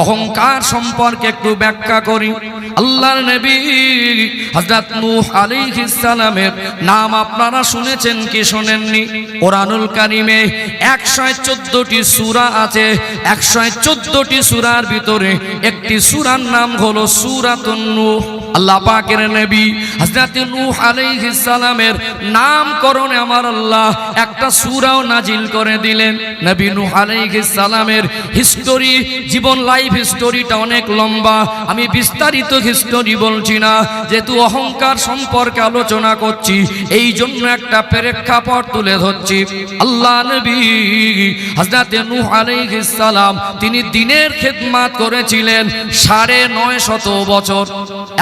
অহংকার সম্পর্কে একটু ব্যাখ্যা করি। আল্লাহর নবী হযরত নূহ আলাইহিস সালামের নাম আপনারা শুনেছেন কি শোনেননি? কোরআনুল কারীমে 114টি সূরা আছে। 114টি সূরার ভিতরে একটি সূরার নাম হলো সূরাতুন নূহ। আল্লাহ পাকের নবী হযরত নূহ আলাইহিস সালামের নামকরণে আমার আল্লাহ একটা সূরাও নাজিল করে দিলেন। নবী নূহ আলাইহিস সালামের হিস্টোরি, জীবন লাইফ হিস্টোরিটা অনেক লম্বা, আমি বিস্তারিত হিস্টোরি বলছি না, যেহেতু অহংকার সম্পর্কে আলোচনা করছি এই জন্য একটা প্রেক্ষাপট তুলে ধরছি। আল্লাহ নবী হযরত নূহ আলাইহিস সালাম তিনি দ্বীনের খেদমত করেছিলেন 950 বছর।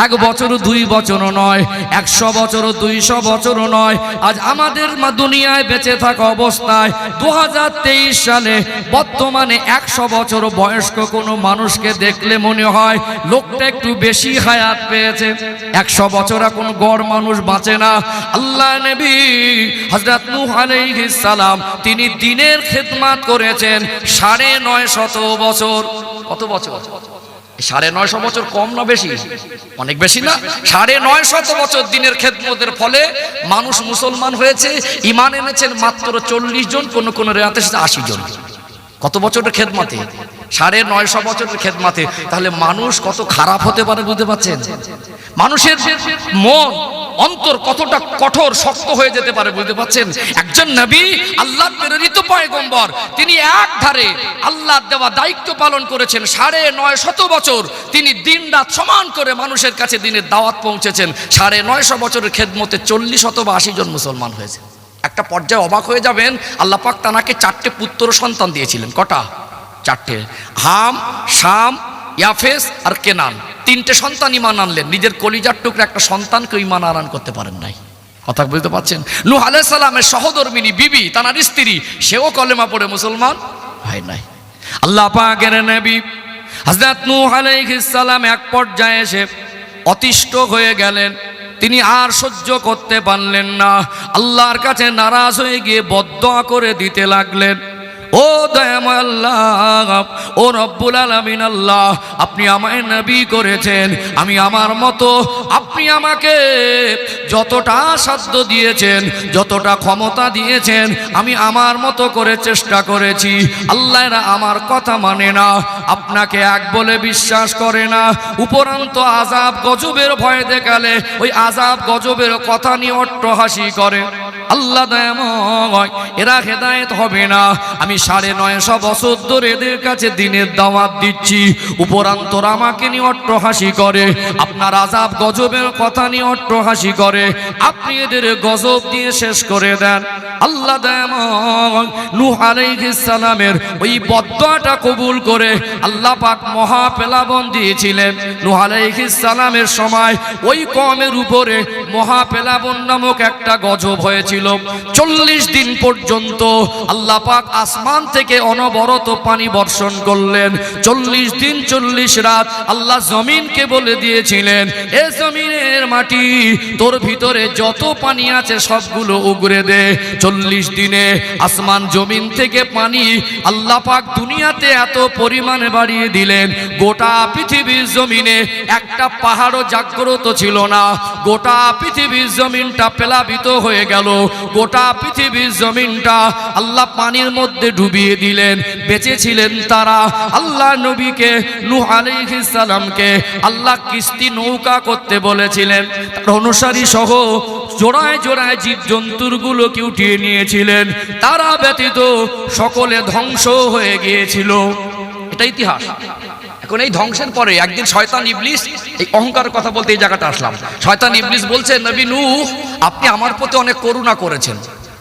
1 বছর 2 বছরও নয়, 100 বছর 200 বছরও নয়। আজ আমাদের দুনিয়ায় বেঁচে থাকা অবস্থায় 2023 সালে বর্তমানে 100 বছর বয়স্ক কোনো মানুষকে দেখলে মনে হয় লোকটা একটু বেশি হায়াত পেয়েছে। 100 বছর কোন গড় মানুষ বাঁচে না। আল্লাহ নবী হযরত নূহ আলাইহিস সালাম তিনি দ্বীনের খেদমত করেছেন 950 বছর। কত বছর? 950 বছর কম না বেশি? অনেক বেশি না? 950 বছর দ্বীনের খেদমতের ফলে মানুষ মুসলমান হয়েছে, ঈমান এনেছেন মাত্র 40 জন, কোন কোন রিওয়ায়াতে 80 জন। কত বছরের খেদমতে? 950 বছরের খেদমতে। তাহলে মানুষ কত খারাপ হতে পারে বুঝতে পারছেন? মানুষের মন অন্তর কতটা কঠোর শক্ত হয়ে যেতে পারে বুঝতে পারছেন? একজন নবী, আল্লাহর প্রেরিত পয়গম্বর, তিনি একধারে আল্লাহর দেওয়া দায়িত্ব পালন করেছেন 950 বছর। তিনি দিন রাত সমান করে মানুষের কাছে দিনের দাওয়াত পৌঁছেছেন। 950 বছরের খেদমতে 40 অথবা 80 জন মুসলমান হয়েছে। একটা পর্যায়ে অবাক হয়ে যাবেন, আল্লাহ পাক তাকে 4টে পুত্র সন্তান দিয়েছিলেন। কটা? 4টে। হাম, শাম, ইয়াফেস আর কেনান। 3টে সন্তান ঈমান আনলেন। নিজের কলিজার টুকরা একটা সন্তানকে ঈমান আনয়ন করতে পারেন নাই। কথা বুঝতে পারছেন? নূহ আলাইহিস সালামের সহধর্মিনী বিবি, তার স্ত্রী, সেও কলেমা পড়ে মুসলমান হয় নাই। আল্লাহ পাকের নবী হযরত নূহ আলাইহিস সালাম এক পর্যায়ে এসে অতিষ্ঠ হয়ে গেলেন। তিনি আর সহ্য করতে পারলেন না। আল্লাহর কাছে নারাজ হয়ে গিয়ে বদদোয়া করে দিতে লাগলেন। ও দয়াময় আল্লাহ, ও রব্বুল আলামিন আল্লাহ, আপনি আমায় নবী করেছেন, আমি আমার মতো আপনি আমাকে যতটা সাধ্য দিয়েছেন, যতটা ক্ষমতা দিয়েছেন, আমি আমার মতো করে চেষ্টা করেছি। আল্লাহ এরা আমার কথা মানে না, আপনাকে এক বলে বিশ্বাস করে না, উপরন্ত আযাব গজবের ভয় দেখালে ওই আযাব গজবের কথা নিয়ে অট্টহাসি করে। আল্লাহ দয়াময়, এরা হেদায়েত হবে না। আমি 950 বছর ধরে এদের কাছে দ্বীনের দাওয়াত দিচ্ছি, উপরান্তর আমাকে নিয়ে অট্টহাসি করে, আপনার আযাব গজবের কথা নিয়ে অট্টহাসি করে, আপনি এদের গজব দিয়ে শেষ করে দেন। আল্লাহ দয়াময় নূহ আলাইহিস সালামের ওই বদদোয়াটা কবুল করে আল্লাহ পাক মহা প্লাবন দিয়েছিলেন। নূহ আলাইহিস সালামের সময় ওই কওমের উপরে মহা প্লাবন নামক একটা গজব হয়েছিল। 40 দিন পর্যন্ত আল্লাহ পাক আসমান থেকে অনবরত পানি বর্ষণ করলেন। 40 দিন 40 রাত আল্লাহ জমিনকে বলে দিয়েছিলেন, এ জমিনের মাটি, তোর ভিতরে যত পানি আছে সবগুলো উগরে দে। 40 দিনে আসমান জমিন থেকে পানি আল্লাহ পাক দুনিয়াতে এত পরিমাণে বাড়িয়ে দিলেন, গোটা পৃথিবীর জমিনে একটা পাহাড়ও জাগ্রত ছিল না। গোটা পৃথিবীর জমিনটা প্লাবিত হয়ে গেল। গোটা পৃথিবীর জমিনটা আল্লাহ পানির মধ্যে ডুবিয়ে দিলেন। বেঁচে ছিলেন তারা। আল্লাহ নবীকে নূহ আলাইহিস সালামকে আল্লাহ কিস্তি নৌকা করতে বলেছিলেন। তার অনুসারী সহ জোড়ায় জোড়ায় জীবজন্তুর গুলোকে উঠিয়ে নিয়েছিলেন। তারা ব্যতীত সকলে ধ্বংস হয়ে গিয়েছিল। এটা ইতিহাস। এখন এই ধ্বংসের পরে একদিন শয়তান ইবলিস, এই অহংকারের কথা বলতে এই জায়গাটা আসলাম, শয়তান ইবলিস বলছে, নবী নূহ, আপনি আমার প্রতি অনেক করুণা করেছেন।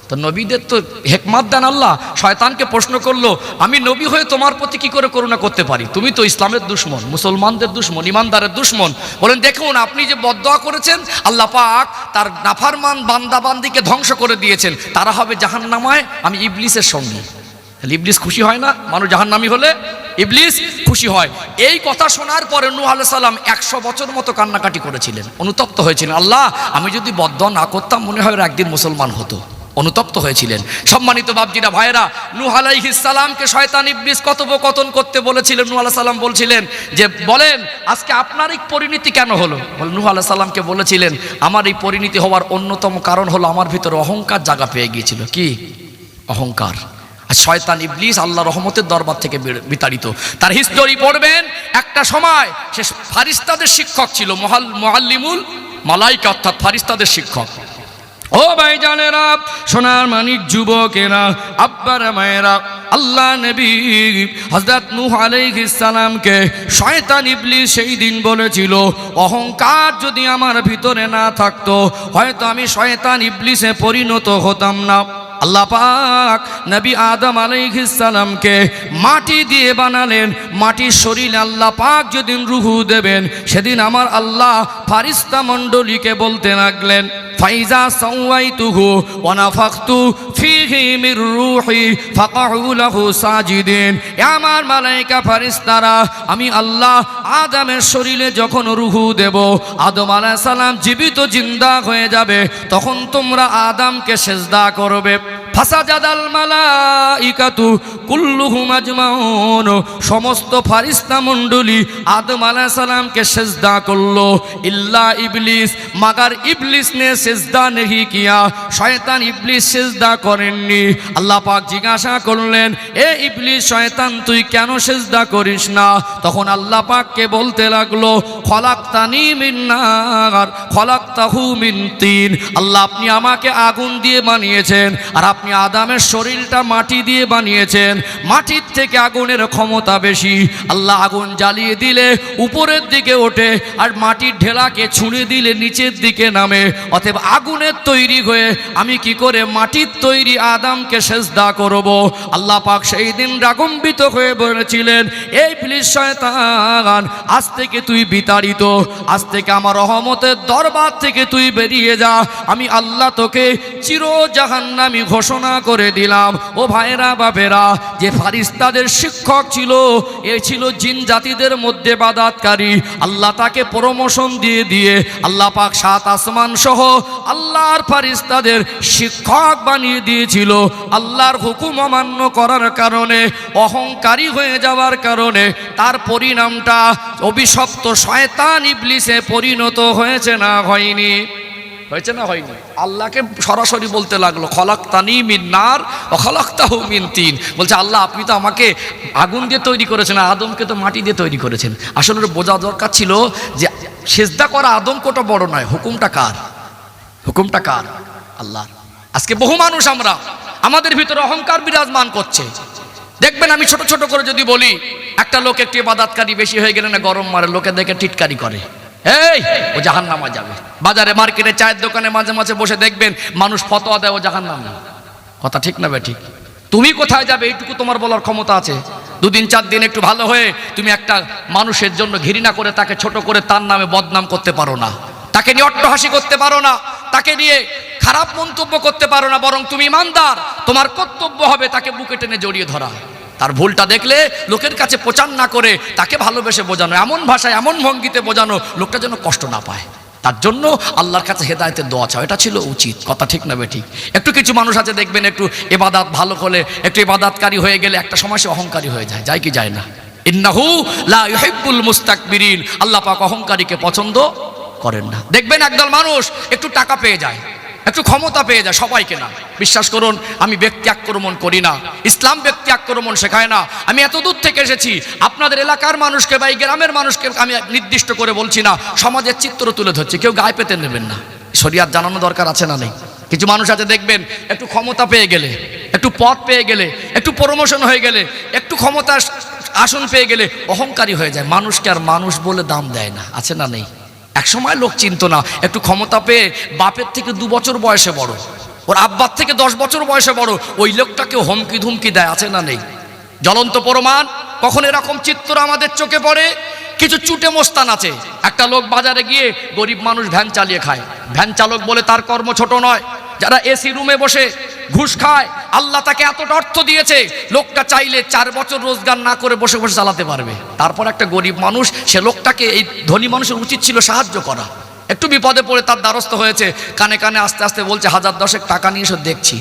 তো নবীদের তো হিকমত দেন আল্লাহ। শয়তানকে প্রশ্ন করলো, আমি নবী হয়ে তোমার প্রতি কি করে করুণা করতে পারি? তুমি তো ইসলামের দুশমন, মুসলমানদের দুশমন, ইমানদারের দুশমন। বলেন, দেখুন আপনি যে বদদোয়া করেছেন, আল্লাহ পাক তার নাফরমান বান্দা বান্দিকে ধ্বংস করে দিয়েছেন, তারা হবে জাহান্নামায়, আমি ইবলিসের সঙ্গী। ইবলিস খুশি হয় না? মানুষ জাহান্নামী হলে ইবলিস খুশি হয়। এই কথা শোনার পরে নূহ আলাইহিস সালাম 100 বছর মতো কান্নাকাটি করেছিলেন, অনুতপ্ত হয়েছিলেন। আল্লাহ, আমি যদি বদদোয়া না করতাম মনে হয় একদিন মুসলমান হতো। অনুতপ্ত হয়েছিলেন। সম্মানিত বাপজিরা ভাইয়েরা, নূহ আলাইহিস সালামকে শয়তান ইবলিস কথোপকথন করতে বলেছিলেন। নূহ আলাইহিস সালাম বলছিলেন যে বলেন আজকে আপনার এই পরিণতি কেন হলো? নূহ আলাইহিস সালামকে বলেছিলেন আমার এই পরিণতি হওয়ার অন্যতম কারণ হলো আমার ভিতরে অহংকার জায়গা পেয়ে গিয়েছিল। কি অহংকার? আর শয়তান ইবলিস আল্লাহ রহমতের দরবার থেকে বিতাড়িত। তার হিস্টোরি পড়বেন, একটা সময় সে ফারিস্তাদের শিক্ষক ছিল, মুআল্লিমুল মালাইকা, অর্থাৎ ফারিস্তাদের শিক্ষক। ও ভাইজানেরা, সোনার মানিক যুবকেরা, আব্বারা মায়েরা, আল্লাহ নবী হযরত নূহ আলাইহিস সালামকে শয়তান ইবলিস সেই দিন বলেছিল অহংকার যদি আমার ভিতরে না থাকতো হয়তো আমি শয়তান ইবলিসে পরিণত হতাম না। আল্লাহ পাক নবী আদম আলাইহিস সালামকে মাটি দিয়ে বানালেন। মাটির শরীরে আল্লাহ পাক যেদিন রূহু দেবেন সেদিন আমার আল্লাহ ফারিস্তা মণ্ডলীকে বলতে লাগলেন ফাইজা সাওয়াইতুহু ওয়া নাফাখতু ফীহি মির রূহি ফাকাউ লাহু সাজিদিন। আমার মালায়েকা ফেরেশতারা, আমি আল্লাহ আদমের শরীরে যখন রূহু দেব, আদম আলাইহিস সালাম জীবিত জিন্দা হয়ে যাবে, তখন তোমরা আদমকে সিজদা করবে। ফাসাজাদাল মালাইকাতু কুল্লুহুম আজমাউন, সমস্ত ফারিস্তা মণ্ডলী আদম আলাইহিস সালামকে সিজদা করলো ইল্লা ইবলিস, মাগার ইবলিস নে সিজদা नहीं किया, শয়তান ইবলিস সিজদা করেননি। আল্লাহ পাক জিজ্ঞাসা করলেন এ ইবলিস শয়তান তুই কেন সিজদা করিস না? তখন আল্লাহ পাককে বলতে লাগলো খলাকতানি মিন নার খলাকতাহু মিন তিন। আল্লাহ আপনি আমাকে আগুন দিয়ে বানিয়েছেন আর আপনি আদমের শরীরটা মাটি দিয়ে বানিয়েছেন। মাটির থেকে আগুনের ক্ষমতা বেশি। আল্লাহ আগুন জ্বালিয়ে দিলে উপরের দিকে ওঠে আর মাটির ঢেলাকে ছুঁড়ে দিলে নিচের দিকে নামে। অতএব আগুনের তৈরি হয়ে আমি কি করে মাটির তৈরি আদমকে সিজদা করব? আল্লাহ পাক সেই দিন রাগম্বিত হয়ে বলেছিলেন এই ইবলিস শয়তান, আজ থেকে তুই বিতাড়িত, আজ থেকে আমার রহমতের দরবার থেকে তুই বেরিয়ে যা। আমি আল্লাহ তোকে চির জাহান্নামী ঘোষণা করে দিলাম। ও ভাইরা বাপেরা, যে ফারিস্তাদের শিক্ষক ছিল এ ছিল জিন জাতিদের মধ্যে ইবাদতকারী। আল্লাহ তাকে প্রমোশন দিয়ে দিয়ে আল্লাহ পাক সাত আসমান সহ আল্লাহর ফারিস্তাদের শিক্ষক বানিয়ে দিয়েছিল। আল্লাহর হুকুম অমান্য করার কারণে, অহংকারী হয়ে যাওয়ার কারণে তার পরিণামটা অভিশপ্ত শয়তান ইবলিসে পরিণত হয়েছে না হয়নি? হয়েছে না হয়নি? আল্লাহকে সরাসরি বলতে লাগলো খলাকতানি মিন নার ওয়া খলাকতাহু মিন তিন। বলছে আল্লাহ আপনি তো আমাকে আগুন দিয়ে তৈরি করেছেন, আদমকে তো মাটি দিয়ে তৈরি করেছেন। আসলে বোঝা দরকার ছিল যে সিজদা করা আদম কত বড় নয়, হুকুমটা কার? হুকুমটা কার? আল্লাহ। আজকে বহু মানুষ আমরা আমাদের ভিতরে অহংকার বিরাজমান করছে। দেখবেন আমি ছোট ছোট করে যদি বলি, একটা লোক একটু ইবাদতকারী বেশি হয়ে গেলে না গরম মারে, লোকে দেখে টিটকারি করে, এই ও জাহান্নামে যাবে। বাজারে মার্কেটে চায়ের দোকানে মাঝে মাঝে বসে দেখবেন মানুষ ফতোয়া দেয় ও জাহান্নামে। কথা ঠিক না বেঠিক? তুমি কোথায় যাবে এইটুকু তোমার বলার ক্ষমতা আছে? দুদিন চার দিন একটু ভালো হয়ে তুমি একটা মানুষের জন্য ঘৃণা করে তাকে ছোট করে তার নামে বদনাম করতে পারো না, তাকে নিয়ে অট্টহাসি করতে পারো না, তাকে নিয়ে খারাপ মন্তব্য করতে পারো না। বরং তুমি ইমানদার, তোমার কর্তব্য হবে তাকে বুকে টেনে জড়িয়ে ধরা, তার ভুলটা দেখলে লোকের কাছে প্রচার না করে তাকে ভালোবেসে বোঝানো, এমন ভাষায় এমন ভঙ্গিতে বোঝানো লোকটা যেন কষ্ট না পায়। তার জন্য আল্লাহর কাছে হেদায়েতের দোয়া চাও, এটা ছিল উচিত। কথা ঠিক না বেঠিক? একটু কিছু মানুষ আছে দেখবেন একটু ইবাদত ভালো হলে, একটু ইবাদতকারী হয়ে গেলে একটা সময় সে অহংকারী হয়ে যায়, যায় কি যায় না? ইন্নাহু লা ইউহিব্বুল মুস্তাকবিরিন, আল্লাহ পাক অহংকারীকে পছন্দ করেন না। দেখবেন একদল মানুষ একটু টাকা পেয়ে যায়, একটু ক্ষমতা পেয়ে যায়, সবাইকে না। বিশ্বাস করুন আমি ব্যক্তি আক্রমণ করি না, ইসলাম ব্যক্তি আক্রমণ শেখায় না। আমি এত দূর থেকে এসেছি, আপনাদের এলাকার মানুষকে বা এই গ্রামের মানুষকে আমি নির্দিষ্ট করে বলছি না, সমাজের চিত্র তুলে ধরছি, কেউ গায়ে পেতে নেবেন না। শরিয়াত জানানো দরকার আছে না নেই? কিছু মানুষ আছে দেখবেন একটু ক্ষমতা পেয়ে গেলে, একটু পদ পেয়ে গেলে, একটু প্রমোশন হয়ে গেলে, একটু ক্ষমতা আসন পেয়ে গেলে অহংকারী হয়ে যায়, মানুষকে আর মানুষ বলে দাম দেয় না। আছে না নেই? এক সময় লোক চিনতো না, একটু ক্ষমতা পেয়ে বাপের থেকে 2 বছর বয়সে বড়, ওর আব্বার থেকে 10 বছর বয়সে বড়, ওই লোকটাকে হুমকি ধুমকি দেয়। আছে না নেই? জ্বলন্ত প্রমাণ। কখন এরকম চিত্র আমাদের চোখে পড়ে? কিছু চুটে মোস্তান আছে, একটা লোক বাজারে গিয়ে গরিব মানুষ ভ্যান চালিয়ে খায়, ভ্যান চালক বলে তার কর্ম ছোট নয়। যারা এসি রুমে বসে ঘুষ খায়, আল্লাহ তাকে এতটা অর্থ দিয়েছে, লোকটা চাইলে 4 বছর রোজগার না করে বসে বসে চালাতে পারবে। তারপর একটা গরিব মানুষ, সে লোকটাকে, এই ধনী মানুষের উচিত ছিল সাহায্য করা। একটু বিপদে পড়ে তার দ্বারস্থ হয়েছে, কানে কানে আস্তে আস্তে বলছে 1010 টাকা নিয়ে এসে দেখছি।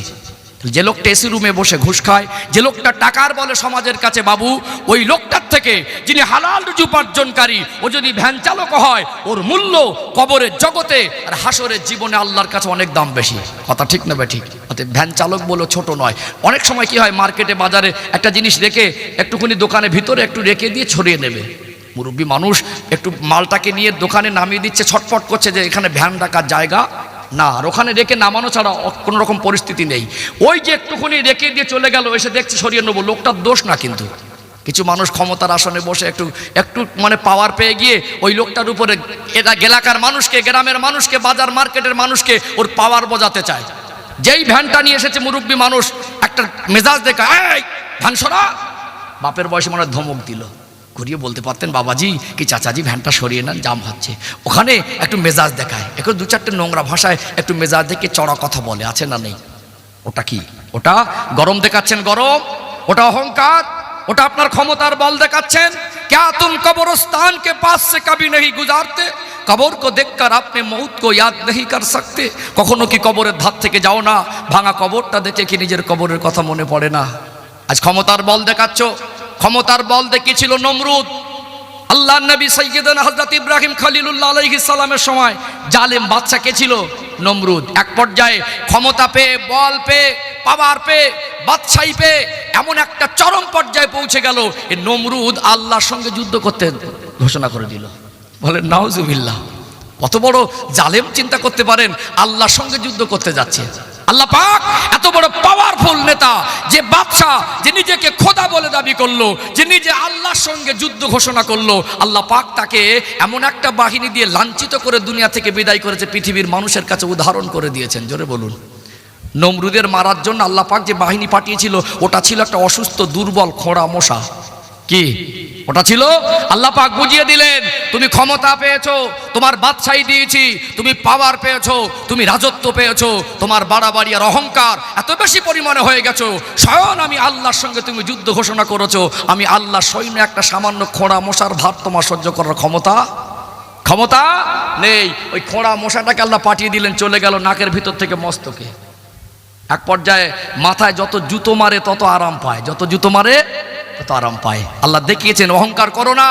যে লোকটা এসি রুমে বসে ঘুষ খায়, যে লোকটা টাকার বলে সমাজের কাছে বাবু, ওই লোকটার থেকে যিনি হালাল রুজি উপার্জনকারী, ও যদি ভ্যান চালক হয়, ওর মূল্য কবরের জগতে আর হাসরের জীবনে আল্লাহর কাছে অনেক দাম বেশি। কথা ঠিক না ঠিক? অতএব ভ্যান চালক বলে ছোট নয়। অনেক সময় কি হয়, মার্কেটে বাজারে একটা জিনিস রেখে একটুখানি দোকানের ভিতরে একটু রেখে দিয়ে ছড়িয়ে নেবে। মুরব্বী মানুষ একটু মালটাকে নিয়ে দোকানে নামিয়ে দিচ্ছে, ছটফট করছে যে এখানে ভ্যান রাখার জায়গা না, আর ওখানে রেখে নামানো ছাড়া কোনো রকম পরিস্থিতি নেই। ওই যে একটুখানি রেখে দিয়ে চলে গেল, এসে দেখছে সরিয়ে নেবো, লোকটার দোষ না। কিন্তু কিছু মানুষ ক্ষমতার আসনে বসে একটু একটু মানে পাওয়ার পেয়ে গিয়ে ওই লোকটার উপরে এলাকার মানুষকে, গ্রামের মানুষকে, বাজার মার্কেটের মানুষকে ওর পাওয়ার বোঝাতে চায়। যেই ভ্যানটা নিয়ে এসেছে মুরব্বী মানুষ একটা মেজাজ দেখায়, এই ভ্যান সরা, বাপের বয়সে মনে ধমক দিল। ঘুরিয়ে বলতে পারতেন, বাবাজি কি চাচাজি ভ্যানটা সরিয়ে নেন, জাম হচ্ছে। ওখানে একটু মেজাজ দেখায়, একটু দু চারটে নোংরা ভাষায় একটু মেজাজ দেখে চড়া কথা বলে, আছে না নেই? ওটা কি? ওটা গরম দেখাচ্ছেন, গরম। ওটা অহংকার, ওটা আপনার ক্ষমতার বল দেখাচ্ছেন। क्या तुम कब्रिस्तान के पास से कभी नहीं गुजारते? কবর को देखकर আপনি মৌত को याद नहीं कर सकते? কখনো কি কবরের ধার থেকে যাও না? ভাঙা কবরটা দেখে কি নিজের কবরের কথা মনে পড়ে না? আজ ক্ষমতার বল দেখাচ্ছ। ক্ষমতার বল দেখিয়েছিল নমরুদ। আল্লাহর নবী সাইয়্যিদানা হযরত ইব্রাহিম খলিলুল্লাহ আলাইহিস সালামের সময় জালেম বাদশা কে ছিল? নমরুদ। এক পর্যায়ে ক্ষমতা পেয়ে, বল পেয়ে, পাওয়ার পেয়ে, বাদশাহী পেয়ে এমন একটা চরম পর্যায়ে পৌঁছে গেল, এই নমরুদ আল্লাহর সঙ্গে যুদ্ধ করতে ঘোষণা করে দিল। বলেন নাউজুবিল্লাহ। কত বড় জালেম চিন্তা করতে পারেন, আল্লাহর সঙ্গে যুদ্ধ করতে যাচ্ছে। আল্লাহ পাক এত বড় পাওয়ারফুল নেতা, যে বাদশা, যে নিজেকে খোদা বলে দাবি করলো, যে নিজে আল্লাহর সঙ্গে যুদ্ধ ঘোষণা করলো, আল্লাহ পাক তাকে এমন একটা বাহিনী দিয়ে লাঞ্ছিত করে দুনিয়া থেকে বিদায় করেছে, পৃথিবীর মানুষের কাছে উদাহরণ করে দিয়েছেন। জোরে বলুন। নমরুদের মারার জন্য আল্লাহ পাক যে বাহিনী পাঠিয়েছিল, ওটা ছিল একটা অসুস্থ, দুর্বল, খোঁড়া মশা। কি ওটা ছিল? আল্লাহ পাক বুঝিয়ে দিলেন, তুমি ক্ষমতা পেয়েছো, তোমার বাদশাহী দিয়েছি, তুমি পাওয়ার পেয়েছো, তুমি রাজত্ব পেয়েছো, তোমার বাড়াবাড়ি আর অহংকার এত বেশি পরিমাণে হয়ে গেছো, স্বয়ং আমি আল্লাহর সঙ্গে তুমি যুদ্ধ ঘোষণা করেছো, আমি আল্লাহ সৈন্য একটা সামান্য খোঁড়া মশার ভার তোমার সহ্য করার ক্ষমতা নেই। ওই খোঁড়া মশাটাকে আল্লাহ পাঠিয়ে দিলেন, চলে গেল নাকের ভিতর থেকে মস্তকে। এক পর্যায়ে মাথায় যত জুতো মারে তত আরাম পায়, যত জুতো মারে তত আরাম পায়। আল্লাহ দেখিয়েছেন, অহংকার করো না।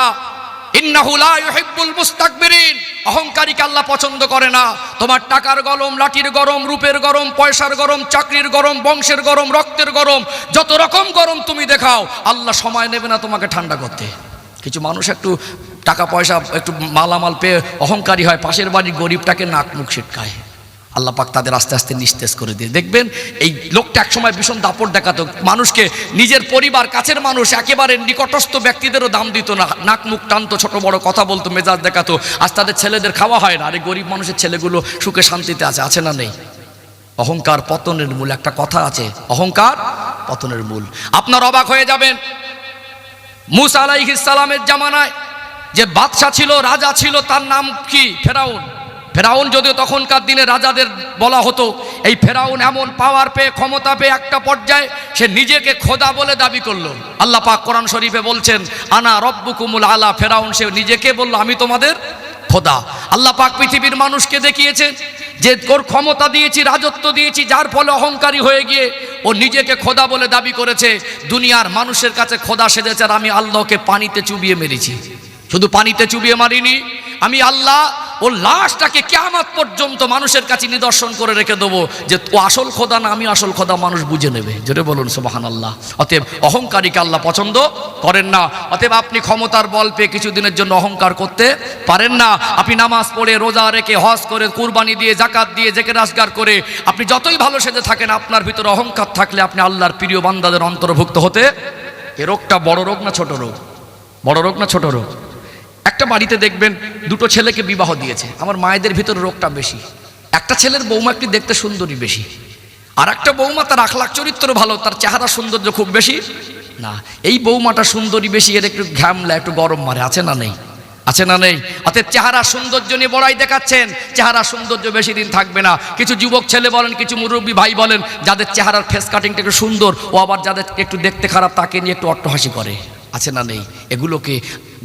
ইন্নাহু লা ইউহিব্বুল মুস্তাকবিরিন। অহংকারীকে আল্লাহ পছন্দ করে না। তোমার টাকার গরম, লাঠির গরম, রূপের গরম, পয়সার গরম, চাকরির গরম, বংশের গরম, রক্তের গরম, যত রকম গরম তুমি দেখাও, আল্লাহ সময় নেবে না তোমাকে ঠান্ডা করতে। কিছু মানুষ একটু টাকা পয়সা, একটু মালামাল পেয়ে অহংকারী হয়, পাশের বাড়ির গরিবটাকে নাক মুখ ছিটকায়। আল্লাহ পাক তাদের আস্তে আস্তে নিস্তেজ করে দিয়ে। দেখবেন এই লোকটা একসময় ভীষণ দাপট দেখাতো, মানুষকে, নিজের পরিবার, কাছের মানুষ, একেবারে নিকটস্থ ব্যক্তিদেরও দাম দিত না, নাক মুখ টানতো, ছোট বড় কথা বলতো, মেজাজ দেখাতো। আজ তাদের ছেলেদের খাওয়া হয় না। আরে গরিব মানুষের ছেলেগুলো সুখে শান্তিতে আছে না নেই? অহংকার পতনের মূল। একটা কথা আছে, অহংকার পতনের মূল। আপনার অবাক হয়ে যাবেন, মূসা আলাইহিস সালামের জামানায় যে বাদশা ছিল, রাজা ছিল, তার নাম কি? ফেরাউন। ফেরাউন যদিও তখনকার দিনে রাজাদের বলা হতো। এই ফেরাউন এমন পাওয়ার পেয়ে, ক্ষমতা পেয়ে একটা পর্যায়ে সে নিজেকে খোদা বলে দাবি করলো। আল্লাহ পাক কোরআন শরীফে বলছেন, আনা রব্বুকুমুল আলা। ফেরাউন সে নিজেকে বলল, আমি তোমাদের খোদা। আল্লাহ পাক পৃথিবীর মানুষকে দেখিয়েছেন যে ওর ক্ষমতা দিয়েছি, রাজত্ব দিয়েছি, যার ফলে অহংকারী হয়ে গিয়ে ও নিজেকে খোদা বলে দাবি করেছে। দুনিয়ার মানুষের কাছে খোদা সেজেছে, আর আমি আল্লাহকে পানিতে চুবিয়ে মেরেছি। শুধু পানিতে চুবিয়ে মারিনি, আমি আল্লাহ ওর লাশটাকে কিয়ামত পর্যন্ত মানুষের কাছে নিদর্শন করে রেখে দেবো যে ও আসল খোদা না আমি আসল খোদা, মানুষ বুঝে নেবে। জোরে বলুন সুবহানাল্লাহ। অতএব অহংকারীকে আল্লাহ পছন্দ করেন না। অতএব আপনি ক্ষমতার বল পেয়ে কিছুদিনের জন্য অহংকার করতে পারেন না। আপনি নামাজ পড়ে, রোজা রেখে, হজ করে, কুরবানি দিয়ে, জাকাত দিয়ে, জেকের রাজগার করে আপনি যতই ভালো সেজে থাকেন, আপনার ভিতরে অহংকার থাকলে আপনি আল্লাহর প্রিয় বান্দাদের অন্তর্ভুক্ত হতে। এ রোগটা বড় রোগ না ছোট রোগ? বড় রোগ না ছোট রোগ? একটা বাড়িতে দেখবেন দুটো ছেলেকে বিবাহ দিয়েছে, আমার মায়েদের ভিতরে রোগটা বেশি। একটা ছেলের বৌমা একটু দেখতে সুন্দরী বেশি, আর একটা বৌমা তার আখলাক চরিত্র ভালো, তার চেহারা সৌন্দর্য খুব বেশি না। এই বৌমাটা সুন্দরী বেশি, এর একটু ঘামলা, একটু গরম মারে, আছে না নেই? আছে না নেই? অতএব চেহারা সৌন্দর্য নিয়ে বড়াই দেখাচ্ছেন, চেহারা সৌন্দর্য বেশি দিন থাকবে না। কিছু যুবক ছেলে বলেন, কিছু মুরব্বী ভাই বলেন, যাদের চেহারার ফেস কাটিংটা একটু সুন্দর, ও আবার যাদের একটু দেখতে খারাপ তাকে নিয়ে একটু অট্টহাসি করে। আছে না নেই? এগুলোকে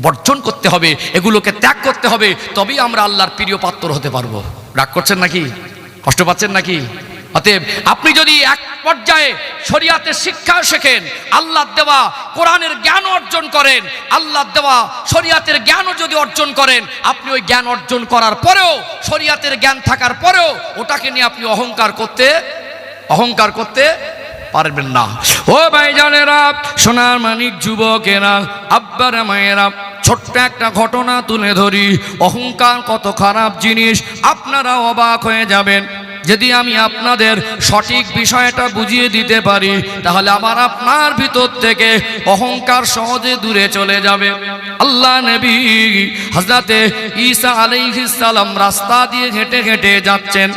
বর্জন করতে হবে, এগুলোকে ত্যাগ করতে হবে, তবেই আমরা আল্লাহর প্রিয় পাত্র হতে পারবো। রাগ করছেন নাকি? কষ্ট পাচ্ছেন নাকি? অতএব আপনি যদি এক পর্যায়ে শরিয়াতের শিক্ষা শেখেন, আল্লাহর দেওয়া কোরআনের জ্ঞান অর্জন করেন, আল্লাহর দেওয়া শরিয়াতের জ্ঞানও যদি অর্জন করেন, আপনি ওই জ্ঞান অর্জন করার পরেও, শরিয়াতের জ্ঞান থাকার পরেও ওটাকে নিয়ে আপনি অহংকার করতে পারবেন না। ও ভাইজানেরা, সোনার মানিক যুবকেরা, আব্বারা মায়েরা, ছোট্ট একটা ঘটনা তুলে ধরি। অহংকার কত খারাপ জিনিস, আপনারা অবাক হয়ে যাবেন। যদি আমি আপনাদের সঠিক বিষয়টা বুঝিয়ে দিতে পারি, তাহলে আমার আপনার ভিতর থেকে অহংকার সহজে দূরে চলে যাবে। আল্লাহ নবী হযরতে ঈসা আলাইহিস সালাম রাস্তা দিয়ে হেঁটে হেঁটে যাচ্ছেন,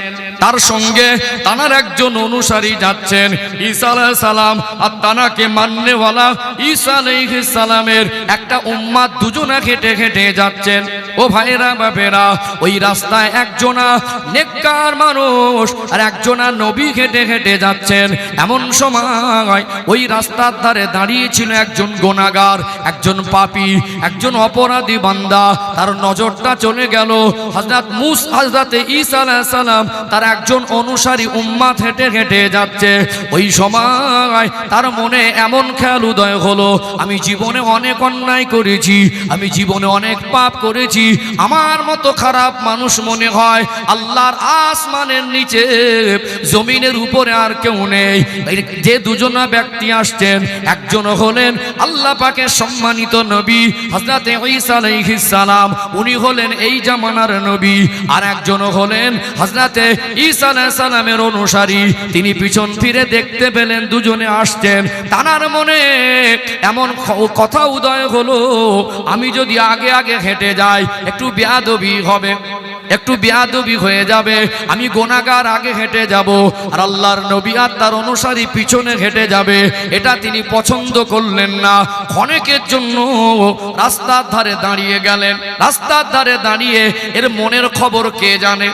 তার সঙ্গে তানার একজন অনুসারী যাচ্ছেন। ঈসা আলাইহিস সালাম আর তানাকে মাননেওয়ালা ঈসা আলাইহিস সালামের একটা উম্মাত দুজনে হেঁটে হেঁটে যাচ্ছেন। ও ভাইরা বাপেরা, ওই রাস্তায় একজনা নেককার মানুষ আর একজনা নবী হেঁটে হেঁটে যাচ্ছেন। এমন সময় ওই রাস্তার ধারে দাঁড়িয়ে ছিল একজন গুনাহগার, একজন পাপী, একজন অপরাধী বান্দা। তার নজরটা চলে গেল হযরতে ঈসা আলাইহিস সালাম তার একজন অনুসারী উম্মাত হেঁটে হেঁটে যাচ্ছে। ওই সময় তার মনে এমন খেয়াল উদয় হলো, আমি জীবনে অনেক অন্যায় করেছি, আমি জীবনে অনেক পাপ করেছি, আমার মতো খারাপ মানুষ মনে হয় আল্লাহর আসমানের নিচে, জমিনের উপরে আর কেউ নেই। যে দুজন ব্যক্তি আসছেন, একজন হলেন আল্লাহ পাকের সম্মানিত নবী হযরতে ঈসা আলাইহিস সালাম, উনি হলেন এই জামানার নবী। আর একজন হলেন হযরতে ঈসা আলাইহিস সালামের অনুসারী। তিনি পিছন ফিরে দেখতে পেলেন দুজনে আসছেন। তানার মনে এমন কথা উদয় হলো, আমি যদি আগে আগে হেঁটে যাই একটু বেয়াদবি হবে, একটু বেয়াদবি হয়ে যাবে। আমি গুনাহগার আগে হেঁটে যাব আর আল্লাহর নবী আর তার অনুসারী পিছনে হেঁটে যাবে, এটা তিনি পছন্দ করলেন না। ক্ষণেকের জন্য রাস্তার ধারে দাঁড়িয়ে গেলেন। রাস্তার ধারে দাঁড়িয়ে এর মনের খবর কে জানে?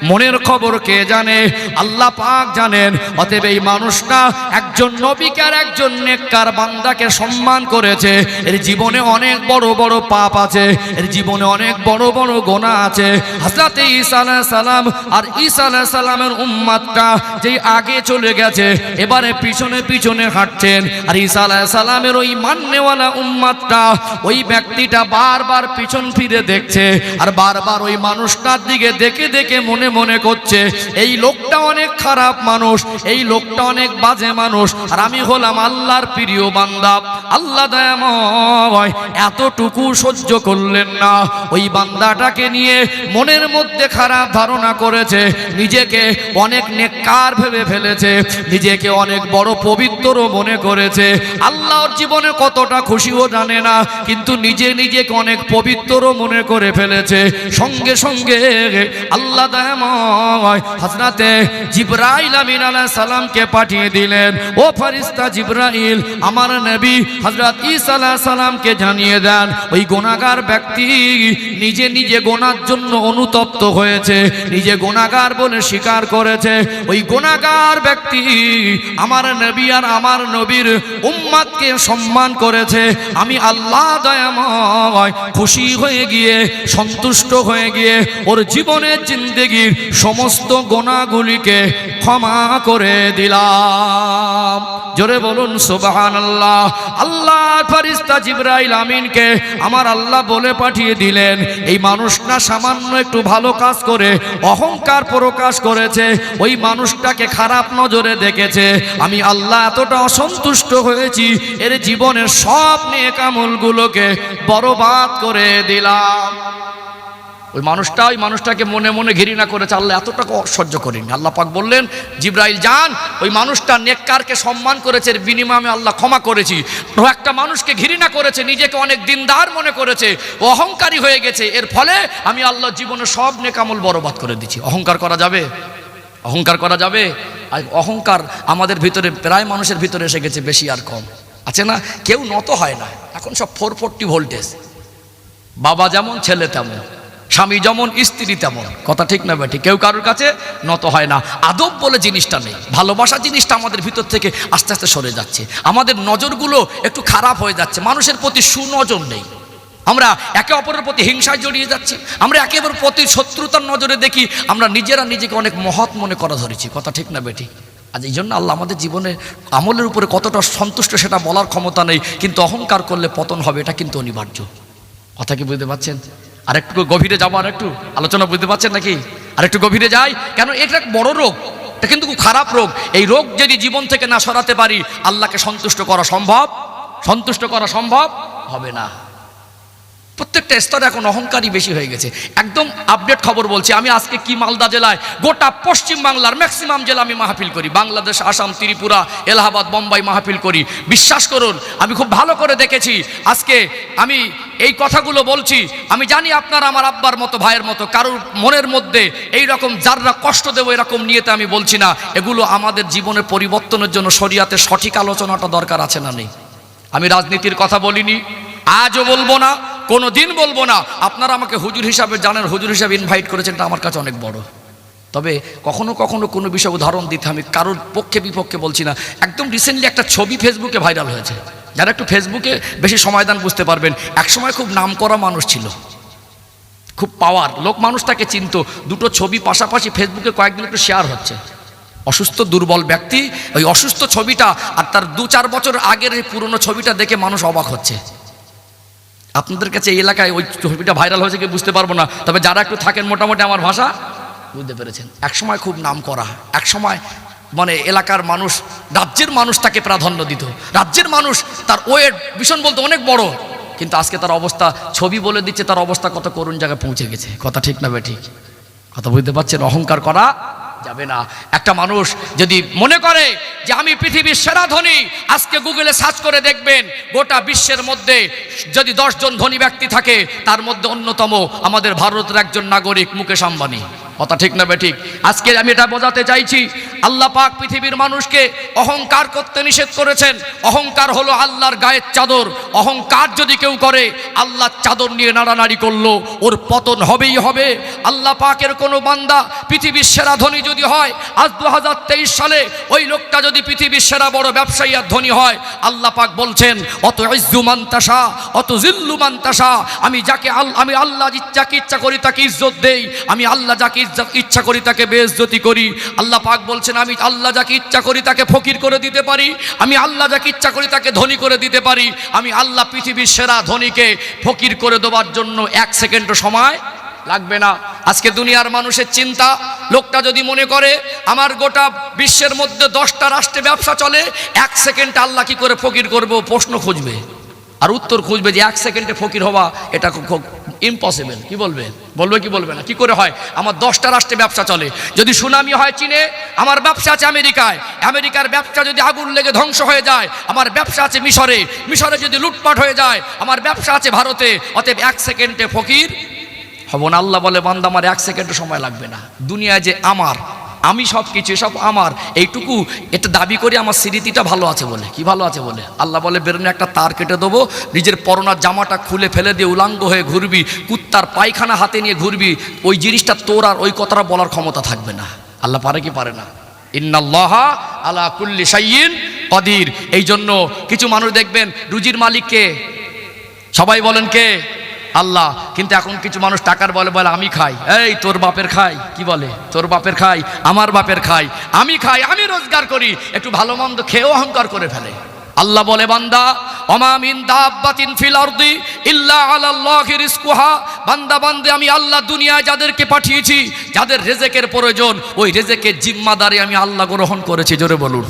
মনের খবর কে জানে? আল্লাহ পাক জানেন। অতএব এই মানুষটা একজন নবীকে আর একজন নেককার বান্দাকে সম্মান করেছে। এর জীবনে অনেক বড় বড় পাপ আছে, এর জীবনে অনেক বড় বড় গুনাহ আছে। হযরতে ঈসা আলাইহিস সালাম আর ঈসা আলাইহিস সালামের উম্মতটা যেই আগে চলে গেছে, এবারে পিছনে পিছনে হাঁটছেন। আর ঈসা আলাইহিস সালামের ওই মাননেওয়ালা উম্মতটা, ওই ব্যক্তিটা বারবার পিছন ফিরে দেখছে আর বারবার ওই মানুষটার দিকে দেখে দেখে মনে মনে করছে, এই লোকটা অনেক খারাপ মানুষ, এই লোকটা অনেক বাজে মানুষ, আর আমি হলাম আল্লাহর প্রিয় বান্দা। আল্লাহ দয়াময় এতটুকু সহ্য করলেন না। ওই বান্দাটাকে নিয়ে মনের মধ্যে খারাপ ধারণা করেছে, নিজেকে অনেক নেককার ভেবে ফেলেছে, নিজেকে অনেক বড় পবিত্র মনে করেছে। আল্লাহর জীবনে কতটা খুশিও জানে না, কিন্তু নিজে নিজেকে অনেক পবিত্র মনে করে ফেলেছে। সঙ্গে সঙ্গে আল্লাহ দয়াময় হযরতে জিবরাইল আমিন আলাইহিস সালামকে পাঠিয়ে দিলেন। ও ফেরেশতা জিবরাইল, আমার নবী হযরত ঈসা আলাইহিস সালামকে জানিয়ে দেন, ওই গুনাহগার ব্যক্তি নিজে নিজে গুনার জন্য অনুতপ্ত হয়েছে, নিজে গুনাহগার বলে স্বীকার করেছে। ওই গুনাহগার ব্যক্তি আমার নবী আর আমার নবীর উম্মতকে সম্মান করেছে। আমি আল্লাহ দয়াময় খুশি হয়ে গিয়ে, সন্তুষ্ট হয়ে গিয়ে ওর জীবনের জিন্দেগির সমস্ত গুনাহগুলিকে ক্ষমা করে দিলাম। জোরে বলুন সুবহানাল্লাহ। আল্লাহর ফেরেশতা জিবরাইল আমিনকে আমার আল্লাহ বলে পাঠিয়ে দিলেন, এই মানুষটা সামান্য একটু ভালো কাজ করে অহংকার প্রকাশ করেছে, ওই মানুষটাকে খারাপ নজরে দেখেছে। আমি আল্লাহ এতটা অসন্তুষ্ট হয়েছি, এর জীবনের সব নেক আমলগুলোকে বরবাদ করে দিলাম। ওই মানুষটাকে মনে মনে ঘৃণা করেছে। আল্লাহ এতটা সহ্য করেনি। আল্লাহ পাক বললেন, জিবরাইল যান, ওই মানুষটা নেককারকে সম্মান করেছে, এর বিনিময়ে আমি আল্লাহ ক্ষমা করেছি। ও একটা মানুষকে ঘৃণা করেছে, নিজেকে অনেক দিনদার মনে করেছে, অহংকারী হয়ে গেছে, এর ফলে আমি আল্লাহ জীবনে সব নেক আমল বরবাদ করে দিচ্ছি। অহংকার করা যাবে? অহংকার করা যাবে? আর অহংকার আমাদের ভিতরে, প্রায় মানুষের ভিতরে এসে গেছে, বেশি আর কম আছে না? কেউ নত হয় না, এখন সব 440 ভোল্টেজ। বাবা যেমন ছেলে তেমন, স্বামী যেমন স্ত্রী তেমন, কথা ঠিক না বেঠিক? কেউ কারোর কাছে নত হয় না। আদব বলে জিনিসটা নেই, ভালোবাসা জিনিসটা আমাদের ভিতর থেকে আস্তে আস্তে সরে যাচ্ছে। আমাদের নজরগুলো একটু খারাপ হয়ে যাচ্ছে, মানুষের প্রতি সুনজর নেই। আমরা একে অপরের প্রতি হিংসায় জড়িয়ে যাচ্ছি, আমরা একে অপরের প্রতি শত্রুতার নজরে দেখি, আমরা নিজেরা নিজেকে অনেক মহৎ মনে করা ধরেছি, কথা ঠিক না বেঠিক? আজ এই জন্য আল্লাহ আমাদের জীবনে আমলের উপরে কতটা সন্তুষ্ট সেটা বলার ক্ষমতা নেই, কিন্তু অহংকার করলে পতন হবে, এটা কিন্তু অনিবার্য। কথা কি বুঝতে পারছেন? আরেকটু গভীরে যাবো, আর একটু আলোচনা বুঝতে পারছেন নাকি? আরেকটু গভীরে যাই, কেন এটা এক বড় রোগ, এটা কিন্তু খুব খারাপ রোগ। এই রোগ যদি জীবন থেকে না সরাতে পারি, আল্লাহকে সন্তুষ্ট করা সম্ভব হবে না। প্রত্যেকটা স্তরে এখন অহংকারই বেশি হয়ে গেছে। একদম আপডেট খবর বলছি, আমি আজকে কি মালদা জেলায়, গোটা পশ্চিম বাংলার ম্যাক্সিমাম জেলা আমি মাহফিল করি, বাংলাদেশ, আসাম, ত্রিপুরা, এলাহাবাদ, বোম্বাই মাহফিল করি। বিশ্বাস করুন, আমি খুব ভালো করে দেখেছি। আজকে আমি এই কথাগুলো বলছি, আমি জানি আপনারা আমার আব্বার মতো, ভাইয়ের মতো, কারোর মনের মধ্যে এই রকম যাররা কষ্ট দেবো এরকম নিয়েতে আমি বলছি না। এগুলো আমাদের জীবনের পরিবর্তনের জন্য শরিয়াতে সঠিক আলোচনাটা দরকার আছে না নেই? আমি রাজনীতির কথা বলিনি, আজও বলবো না, কোনো দিন বলবো না। আপনারা আমাকে হুজুর হিসাবে জানেন, হুজুর হিসাবে ইনভাইট করেছেন, এটা আমার কাছে অনেক বড়। তবে কখনো কখনো কোনো বিষয় উদাহরণ দিতে আমি কারোর পক্ষে বিপক্ষে বলছি না। একদম রিসেন্টলি একটা ছবি ফেসবুকে ভাইরাল হয়েছে, যারা একটু ফেসবুকে বেশি সময় দেন বুঝতে পারবেন। একসময় খুব নাম করা মানুষ ছিল, খুব পাওয়ার লোক, মানুষ তাকে চিনত। দুটো ছবি পাশাপাশি ফেসবুকে কয়েকদিন একটু শেয়ার হচ্ছে। অসুস্থ দুর্বল ব্যক্তি, ওই অসুস্থ ছবিটা আর তার 2-4 বছর আগের এই পুরনো ছবিটা দেখে মানুষ অবাক হচ্ছে। আপনাদের কাছে এই এলাকায় ওই ছবিটা ভাইরাল হয়েছে কি বুঝতে পারবো না, তবে যারা একটু থাকেন মোটামুটি আমার ভাষা বুঝতে পেরেছেন। একসময় খুব নাম করা, একসময় মানে এলাকার মানুষ, রাজ্যের মানুষ তাকে প্রাধান্য দিত, রাজ্যের মানুষ তার ওয়েট ভীষণ বলতো অনেক বড়, কিন্তু আজকে তার অবস্থা, ছবি বলে দিচ্ছে তার অবস্থা কত করুণ জায়গায় পৌঁছে গেছে। কথা ঠিক না বেঠিক? কথা বুঝতে পারছেন? অহংকার করা যাবে না। একটা মানুষ যদি মনে করে যে আমি পৃথিবীর সেরা ধনী, আজকে গুগলে সার্চ করে দেখবেন গোটা বিশ্বের মধ্যে যদি 10 জন ধনী ব্যক্তি থাকে, তার মধ্যে অন্যতম আমাদের ভারতের একজন নাগরিক মুকেশ আম্বানি। কথা ঠিক না বেঠিক? আজকে আমি এটা বোঝাতে চাইছি, আল্লাহ পাক পৃথিবীর মানুষকে অহংকার করতে নিষেধ করেছেন। অহংকার হলো আল্লাহর গায়ের চাদর। অহংকার যদি কেউ করে, আল্লাহর চাদর নিয়ে নাড়ানাড়ি করলো, ওর পতন হবেই হবে। আল্লাহ পাকের কোনো বান্দা পৃথিবীর সেরা ধনী যদি হয়, আজ 2023 সালে ওই লোকটা যদি পৃথিবীর সেরা বড় ব্যবসায়ী আর ধনী হয়, আল্লাহ পাক বলছেন অত ইজ্জু মান তাশা অত জিল্লু মান তাশা, আমি আল্লাহ যাকে ইচ্ছা করি তাকে ইজ্জত দেই, আমি আল্লাহ যাকে ইচ্ছা করি তাকে বেইজ্জতি করি। আল্লাহ পাক বলছেন আমি আল্লাহ যাকে ইচ্ছা করি তাকে ফকির করে দিতে পারি, আমি আল্লাহ যাকে ইচ্ছা করি তাকে ধনী করে দিতে পারি। আমি আল্লাহ পৃথিবীর সেরা ধনীকে ফকির করে দেওয়ার জন্য 1 সেকেন্ডও সময় লাগবে না। আজকে দুনিয়ার মানুষের চিন্তা, লোকটা যদি মনে করে আমার গোটা বিশ্বের মধ্যে 10টা রাষ্ট্রে ব্যবসা চলে, 1 সেকেন্ডে আল্লাহ কি করে ফকির করব, প্রশ্ন খুঁজবে আর উত্তর খুঁজবে যে 1 সেকেন্ডে ফকির হওয়া এটা খুব ইম্পসিবল। কি বলবে কি বলবে না? কি করে হয়? আমার 10টা রাষ্ট্রে ব্যবসা চলে, যদি সুনামি হয় চীনে, আমার ব্যবসা আছে আমেরিকায়, আমেরিকার ব্যবসা যদি আগুন লেগে ধ্বংস হয়ে যায়, আমার ব্যবসা আছে মিশরে, মিশরে যদি লুটপাট হয়ে যায়, আমার ব্যবসা আছে ভারতে। অতএব 1 সেকেন্ডে ফকির হব না। আল্লাহ বলে বান্দা আমার 1 সেকেন্ডও সময় লাগবে না। দুনিয়ায় যে আমার, আমি সব কিছু, সব আমার, এইটুকু এটা দাবি করি আমার স্মৃতিটা ভালো আছে বলে। কি ভালো আছে বলে? আল্লাহ বলে বেরোনে একটা তার কেটে দেবো, নিজের পরনার জামাটা খুলে ফেলে দিয়ে উলাঙ্গ হয়ে ঘুরবি, কুত্তার পায়খানা হাতে নিয়ে ঘুরবি, ওই জিনিসটা তোর আর ওই কথাটা বলার ক্ষমতা থাকবে না। আল্লাহ পারে কি পারে না? ইন্নাল্লাহা আলা কুল্লি শাইইন কাদির। এই জন্য কিছু মানুষ দেখবেন রুজির মালিককে সবাই বলেন কে? আল্লাহ। কিন্তু এখন কিছু মানুষ টাকার বলে আমি খাই, এই তোর বাপের খাই, কি বলে তোর বাপের খাই, আমার বাপের খাই, আমি খাই, আমি রোজগার করি, একটু ভালো মন্দ খেয়েও অহংকার করে ফেলে। আল্লাহ বলে বান্দা ওমা মিন দাব্বাতিন ফিল আরদি ইল্লা আলাল্লাহি রিজকুহা, বান্দা বান্দে আমি আল্লাহ দুনিয়ায় যাদেরকে পাঠিয়েছি, যাদের রিজেকের প্রয়োজন, ওই রিজেকের জিম্মাদারি আমি আল্লাহ গ্রহণ করেছি। জোরে বলুন।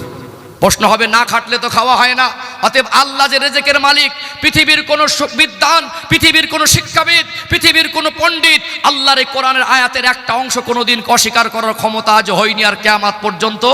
প্রশ্ন হবে না খাটলে তো খাওয়া হয় না। অতএব আল্লাহ যে রিজেকের মালিক, পৃথিবীর কোন বিদ্বান, পৃথিবীর কোন শিক্ষাবিদ, পৃথিবীর কোন পণ্ডিত আল্লাহর এই কোরআনের আয়াতের একটা অংশ কোনোদিন অস্বীকার করার ক্ষমতা আজ হয়নি আর কিয়ামত পর্যন্ত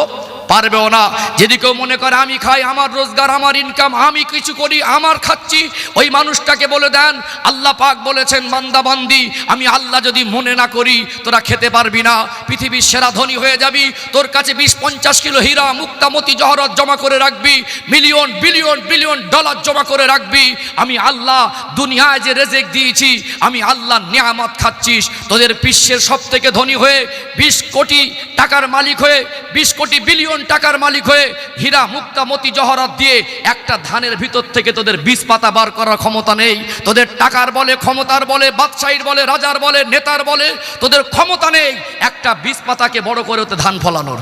পারবেও না। যদি কেউ মনে করে আমি খাই, আমার রোজগার, আমার ইনকাম, আমি কিছু করি, আমার খাচ্ছি, ওই মানুষটাকে বলে দেন আল্লাহ পাক বলেছেন বান্দা বান্দি আমি আল্লাহ যদি মনে না করি তোরা খেতে পারবি না, পৃথিবীর সেরা ধনী হয়ে যাবি, তোর কাছে 20-50 কিলো হীরা মুক্তা মতি জহরত জমা করে রাখবি, মিলিয়ন বিলিয়ন বিলিয়ন ডলার জমা করে রাখবি, আমি আল্লাহ দুনিয়ায় যে রেজেক দিয়েছি আমি আল্লাহর নিয়ামত খাচ্ছিস, তোদের বিশ্বের সব থেকে ধনী হয়ে 20 কোটি টাকার মালিক হয়ে 20 কোটি বিলিয়ন টাকার মালিক হয়ে হীরা মুক্তা মতি জহরত দিয়ে একটা ধানের ভিতর থেকে তোদের 20 পাতা বার করার ক্ষমতা নেই। তোদের টাকার বলে, ক্ষমতার বলে, বাদশাহীর বলে, রাজার বলে, নেতার বলে তোদের ক্ষমতা নেই একটা 20 পাতাকে বড় করে ওতে ধান ফলানোর।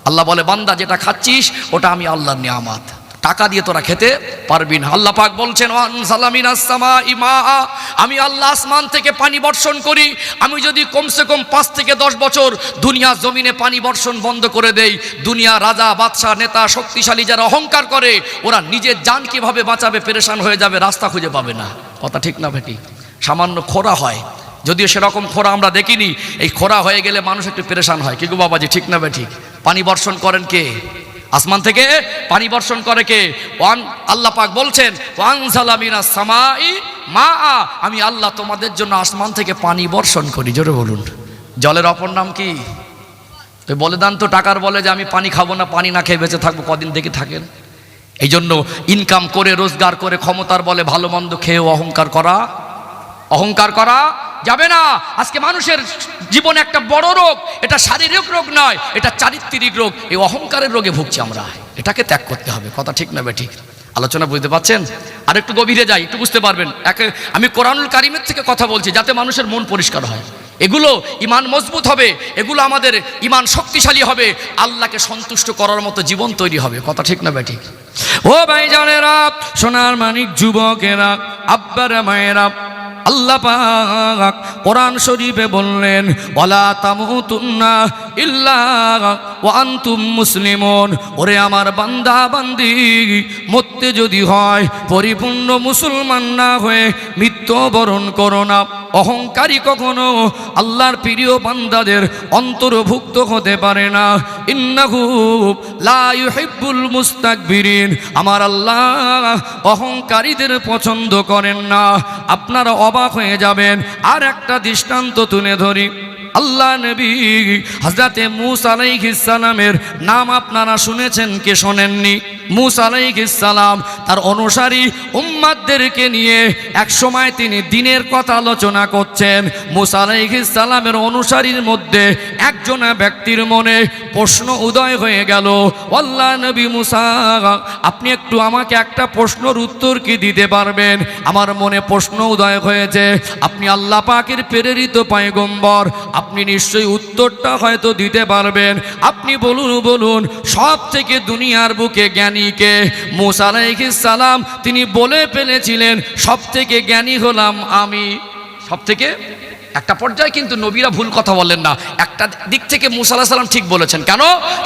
আল্লাহ বলে বান্দা যেটা খাচ্ছিস ওটা আমি আল্লাহর নিয়ামত, টাকা দিয়ে তোরা খেতে পারবি না। আল্লাহ পাক বলছেন ওয়ানজালা মিনাস সামাই মাআ, আমি আল্লাহ আসমান থেকে পানি বর্ষণ করি। আমি যদি কমসে কম 5 থেকে 10 বছর দুনিয়া জমিনে পানি বর্ষণ বন্ধ করে দেই, দুনিয়া রাজা বাদশা নেতা শক্তিশালী যারা অহংকার করে ওরা নিজের জান কিভাবে বাঁচাবে পেরেশান হয়ে যাবে, রাস্তা খুঁজে পাবে না। কথা ঠিক না বেটি? সামান্য খরা হয়, যদিও সেরকম খরা আমরা দেখিনি, এই খরা হয়ে গেলে মানুষ একটু পেরেশান হয়। কি গো বাবাজি, ঠিক না বেটি? পানি বর্ষণ করেন কে? আসমান থেকে পানি বর্ষণ করে কে? আল্লাহ পাক বলছেন ওয়ানজালা মিনাস সামাই মাআ, আমি আল্লাহ তোমাদের জন্য আসমান থেকে পানি বর্ষণ করি। জোরে বলুন। জলের অপর নাম কি? তো বলে দেন তো, টাকার বলে যে আমি পানি খাবো না, পানি না খেয়ে বেঁচে থাকবো, কদিন দেখে থাকেন। এই জন্য ইনকাম করে রোজগার করে ক্ষমতার বলে ভালো মন্দ খেয়েও অহংকার করা যাবে না। আজকে মানুষের জীবনে একটা বড় রোগ, এটা শারীরিক রোগ নয়, এটা চারিত্রিক রোগ। এই অহংকারের রোগে ভুগছি আমরা, এটাকে ত্যাগ করতে হবে। কথা ঠিক না বেঠিক? আলোচনা বুঝতে পারছেন? আর একটু গভীরে যাই, একটু বুঝতে পারবেন। আমি কোরআনুল কারিমের থেকে কথা বলছি যাতে মানুষের মন পরিষ্কার হয়, এগুলো ইমান মজবুত হবে, এগুলো আমাদের ইমান শক্তিশালী হবে, আল্লাহকে সন্তুষ্ট করার মতো জীবন তৈরি হবে। কথা ঠিক না বেঠিক? ও ভাইজানেরা, সোনার মানিক যুবকেরা, আব্বারা মায়েরা, আল্লাহ পাক কোরআন শরীফে বললেন ওয়ালা তামুতুন্না ইল্লা ওয়া আনতুম মুসলিমুন। ওরে আমার বান্দা বান্দি, মরতে যদি হয় পরিপূর্ণ মুসলমান না হয়ে মৃত্যুবরণ করো না। অহংকারী কখনো আল্লাহর প্রিয় বান্দাদের অন্তর্ভুক্ত হতে পারে না। ইন্নাহু লা ইউহিব্বুল মুস্তাকবিরিন, আমার আল্লাহ অহংকারীদের পছন্দ করেন না। আপনারা অবাক হয়ে যাবেন। আর একটা দৃষ্টান্ত তুলে ধরি। আল্লাহ নবী হযরতে মূসা আলাইহিস সালামের নাম আপনারা শুনেছেন কি শোনেননি? মূসা আলাইহিস সালাম তার অনুসারী উম্মতদেরকে নিয়ে এক সময় তিনি দ্বীনের কথা আলোচনা করছেন। মূসা আলাইহিস সালামের অনুসারীর মধ্যে একজন ব্যক্তির মনে প্রশ্ন উদয় হয়ে গেল, আল্লাহ নবী মূসা, আপনি একটু আমাকে একটা প্রশ্নের উত্তর কি দিতে পারবেন? আমার মনে প্রশ্ন উদয় হয়েছে, আপনি আল্লাহ পাকের প্রেরিত পয়গম্বর, আপনি নিশ্চয়ই উত্তরটা হয়তো দিতে পারবেন। আপনি বলুন সব থেকে দুনিয়ার বুকে জ্ঞানী কে? মূসা আলাইহিস সালাম তিনি বলে ফেলেছিলেন সব থেকে জ্ঞানী হলাম আমি। সব থেকে একটা পর্যায়ে কিন্তু নবীরা ভুল কথা বলেন না, একটা দিক থেকে মূসা আলাইহিস সালাম ঠিক বলেছেন। কেন?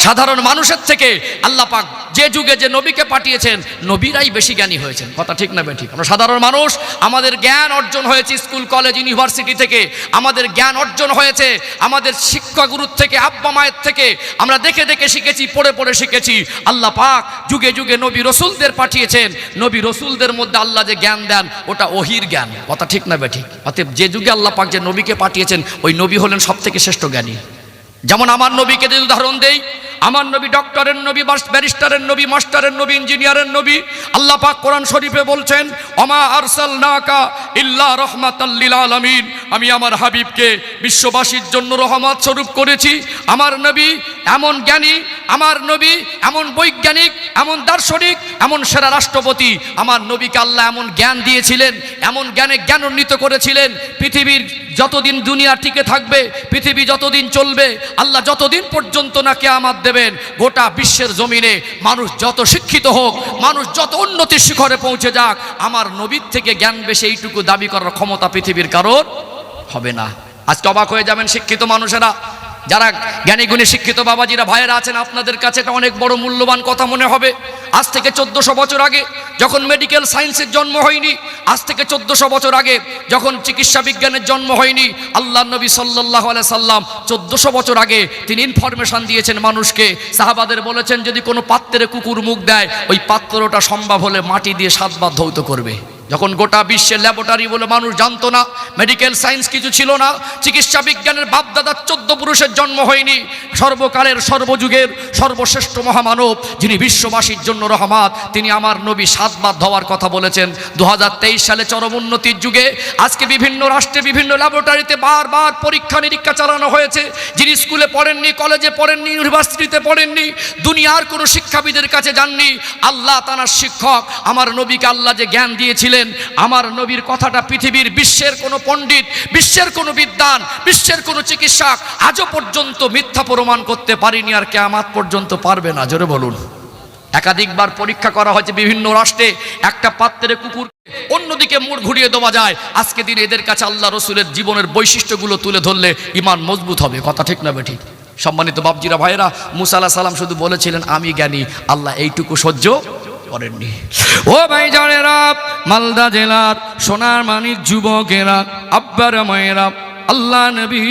সাধারণ মানুষের থেকে আল্লাহ পাক যে যুগে যে নবীকে পাঠিয়েছেন নবীরাই বেশি জ্ঞানী হয়েছেন। কথা ঠিক না বেঠিক? আমরা সাধারণ মানুষ, আমাদের জ্ঞান অর্জন হয়েছে স্কুল কলেজ ইউনিভার্সিটি থেকে, আমাদের জ্ঞান অর্জন হয়েছে আমাদের শিক্ষা গুরুর থেকে, আব্বা মায়ের থেকে, আমরা দেখে দেখে শিখেছি, পড়ে পড়ে শিখেছি। আল্লাহ পাক যুগে যুগে নবী রসুলদের পাঠিয়েছেন, নবী রসুলদের মধ্যে আল্লাহ যে জ্ঞান দেন ওটা ওহির জ্ঞান। কথা ঠিক না বেঠিক? অতএব যে যুগে আল্লাহ পাক যে নবীকে পাঠিয়েছেন ওই নবী হলেন সব থেকে শ্রেষ্ঠ জ্ঞানী। যেমন আমার নবীকে যদি উদাহরণ দেই, আমার নবী ডক্টরের নবী, ব্যারিস্টারের নবী, মাস্টারের নবী, ইঞ্জিনিয়ারের নবী। আল্লাহ পাক কোরআন শরীফে বলছেন ওমা আরসালনাকা ইল্লা রাহমাতাল লিল আলামিন, আমি আমার হাবিবকে বিশ্ববাসীর জন্য রহমত স্বরূপ করেছি। আমার নবী এমন জ্ঞানী, আমার নবী এমন বৈজ্ঞানিক, এমন দার্শনিক, এমন সেরা রাষ্ট্রপতি। আমার নবীকে আল্লাহ এমন জ্ঞান দিয়েছিলেন, এমন জ্ঞানে জ্ঞানান্বিত করেছিলেন, পৃথিবীর যতদিন দুনিয়া টিকে থাকবে, পৃথিবী যতদিন চলবে, আল্লাহ যতদিন পর্যন্ত না কিয়ামত দেবেন, গোটা বিশ্বের জমিনে মানুষ যত শিক্ষিত হোক, মানুষ যত উন্নতির শিখরে পৌঁছে যাক, আমার নবীর থেকে জ্ঞান বেশি এইটুকু দাবি করার ক্ষমতা পৃথিবীর কারোর হবে না। আজকে অবাক হয়ে যাবেন শিক্ষিত মানুষেরা, যারা জ্ঞানী গুণী শিক্ষিত বাবাজিরা ভাইয়েরা আছেন, আপনাদের কাছে এটা অনেক বড় মূল্যবান কথা মনে হবে। আজ থেকে 1400 বছর আগে যখন মেডিকেল সায়েন্সের জন্ম হয়নি, আজ থেকে 1400 বছর আগে যখন চিকিৎসা বিজ্ঞানের জন্ম হয়নি, আল্লাহ নবী সাল্লাল্লাহু আলাইহি সাল্লাম 1400 বছর আগে তিনি ইনফরমেশন দিয়েছেন মানুষকে। সাহাবাদের বলেছেন যদি কোনো পাত্রে কুকুর মুখ দেয়, ওই পাত্রটা সম্ভব হলে মাটি দিয়ে 7 বার ধৌত করবে। যখন গোটা বিশ্বের ল্যাবরেটরি বলে মানুষ জানতো না, মেডিকেল সায়েন্স কিছু ছিল না, চিকিৎসা বিজ্ঞানের বাপদাদার 14 পুরুষের জন্ম হয়নি, সর্বকালের সর্বযুগের সর্বশ্রেষ্ঠ মহামানব যিনি বিশ্ববাসীর জন্য রহমত, তিনি আমার নবী 7 বার ধোয়ার কথা বলেছেন। 2023 সালে চরম উন্নতির যুগে আজকে বিভিন্ন রাষ্ট্রে বিভিন্ন ল্যাবরেটরিতে বারবার পরীক্ষা নিরীক্ষা চালানো হয়েছে। যিনি স্কুলে পড়েননি, কলেজে পড়েননি, ইউনিভার্সিটিতে পড়েননি, দুনিয়ার কোনো শিক্ষাবিদের কাছে যাননি, আল্লাহ তাআলার শিক্ষক আমার নবীকে আল্লাহ যে জ্ঞান দিয়েছিলেন, আমার নবীর কথাটা পৃথিবীর বিশ্বের কোনো পণ্ডিত, বিশ্বের কোনো বিদ্বান, বিশ্বের কোনো চিকিৎসক আজও পর্যন্ত মিথ্যা প্রমাণ করতে পারেনি, আর কিয়ামত পর্যন্ত পারবে না। জোরে বলুন। একাধিকবার পরীক্ষা করা হয়েছে বিভিন্ন রাষ্ট্রে, একটা পাত্রে কুকুর অন্যদিকে মুড় ঘুরিয়ে দেওয়া যায়। আজকে দিন এদের কাছে আল্লাহ রসুলের জীবনের বৈশিষ্ট্যগুলো তুলে ধরলে ঈমান মজবুত হবে। কথা ঠিক না বেঠিক? সম্মানিত বাপজিরা ভাইয়েরা, মুসা আলাইহিস সালাম শুধু বলেছিলেন আমি জ্ঞানী, আল্লাহ এইটুকু সহ্য করেননি। ও ভাই জানেরা, মালদা জেলার সোনার মানিক যুবকেরা, আব্বারা মায়েরা, আল্লাহ নবী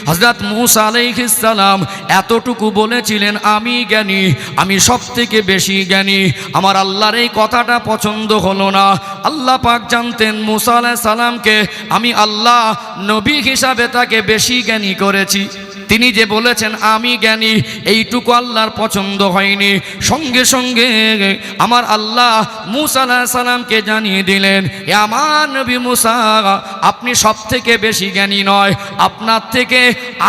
হযরত মুসা আলাইহিস সালাম এতটুকু বলেছিলেন আমি জ্ঞানী, আমি সব থেকে বেশি জ্ঞানী। আমার আল্লাহর এই কথাটা পছন্দ হলো না। আল্লাহ পাক জানতেন মুসা আলাইহিস সালামকে আমি আল্লাহ নবী হিসাবে তাকে বেশি জ্ঞানী করেছি। তিনি যে বলেছেন আমি জ্ঞানী, এইটুকু আল্লাহর পছন্দ হয়নি। সঙ্গে সঙ্গে আমার আল্লাহ মুসা আলাইহিস সালামকে জানিয়ে দিলেন, এ আমার নবী মুসা, আপনি সব থেকে বেশি জ্ঞানী নয়, আপনার থেকে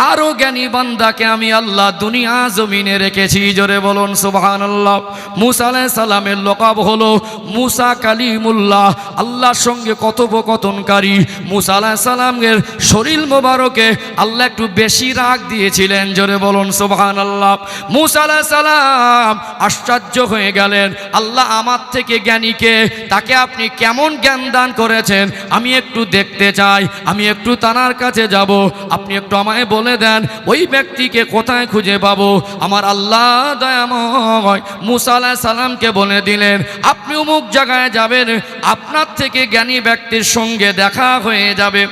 আরো জ্ঞানী বান্দাকে আমি আল্লাহ দুনিয়া জমিনে রেখেছি। জোরে বলুন সুবহানাল্লাহ। মুসা আলাইহিস সালামের লকাব হলো মুসা কালিমুল্লাহ, আল্লাহর সঙ্গে কথোপকথনকারী। মুসা আলাইহিস সালামের শরীর মোবারকে আল্লাহ একটু বেশি রাগ দিয়েছিলেন। জোরে বলুন সুবহানাল্লাহ। মুসা আলাইহিস সালাম আশ্চর্য হয়ে গেলেন, আল্লাহ আমার থেকে জ্ঞানীকে, তাকে আপনি কেমন জ্ঞান দান করেছেন আমি একটু দেখতে চাই, আমি একটু তানার কাছে যাব, আপনি একটু আমায় বলে দেন ওই ব্যক্তিকে কোথায় খুঁজে পাবো। আমার আল্লাহ দয়াময় মুসা আলাইহিস সালামকে বলে দিলেন আপনি অমুক জায়গায় যাবেন, আপনার থেকে জ্ঞানী ব্যক্তির সঙ্গে দেখা হয়ে যাবে।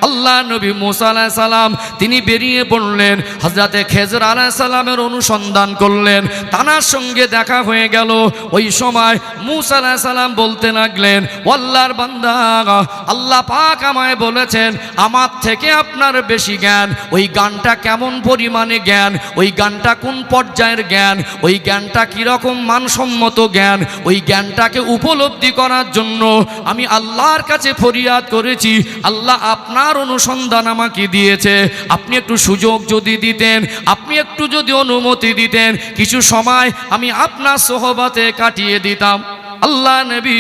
আল্লাহ নবী মুসা আলাইহিস সালাম তিনি বেরিয়ে পড়লেন, হযরতে খেজর আলাইহিস সালামের অনুসন্ধান করলেন, তানার সঙ্গে দেখা হয়ে গেল। ওই সময় মুসা আলাইহিস সালাম বলতে লাগলেন, আল্লাহর বান্দা, আল্লাহ পাক আমায় বলেছেন আমার থেকে আপনার বেশি জ্ঞান। ওই জ্ঞানটা কেমন পরিমাণে জ্ঞান, ওই জ্ঞানটা কোন পর্যায়ের জ্ঞান, ওই জ্ঞানটা কীরকম মানসম্মত জ্ঞান, ওই জ্ঞানটাকে উপলব্ধি করার জন্য আমি আল্লাহর কাছে ফরিয়াদ করেছি। আল্লাহ আপনার অনুসন্ধান আমাকে দিয়েছে, আপনি একটু সুযোগ যদি দিতেন, আপনি একটু যদি অনুমতি দিতেন, কিছু সময় আমি আপনার সোহবতে কাটিয়ে দিতাম। আল্লাহ নবী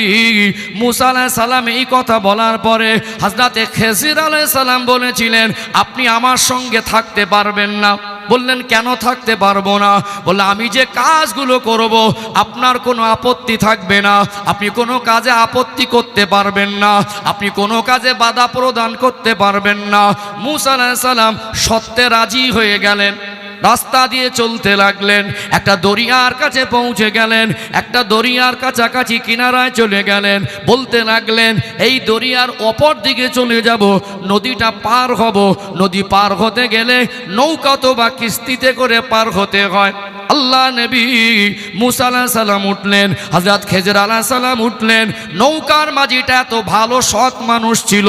মুসা আলাইহিস সালাম এই কথা বলার পরে হযরতে খেজর আলাইহিস সালাম বলেছিলেন আপনি আমার সঙ্গে থাকতে পারবেন না। বললেন কেন থাকতে পারবো না? বললেন আমি যে কাজগুলো করব আপনার কোনো আপত্তি থাকবে না, আপনি কোনো কাজে আপত্তি করতে পারবেন না, আপনি কোনো কাজে বাধা প্রদান করতে পারবেন না। মুসা আলাইহিস সালাম সত্যে রাজি হয়ে গেলেন, রাস্তা দিয়ে চলতে লাগলেন, একটা দরিয়ার কাছে পৌঁছে গেলেন, একটা দরিয়ার কাছাকাছি কিনারায় চলে গেলেন, বলতে লাগলেন এই দরিয়ার অপর দিকে চলে যাব, নদীটা পার হব, নদী পার হতে গেলে নৌকা তো বা কিস্তিতে করে পার হতে হয়। আল্লাহ নবী মুসা আলাইহিস সালাম উঠলেন, হযরত খেজর আলাইহিস সালাম উঠলেন, নৌকার মাঝিটা এত ভালো সৎ মানুষ ছিল,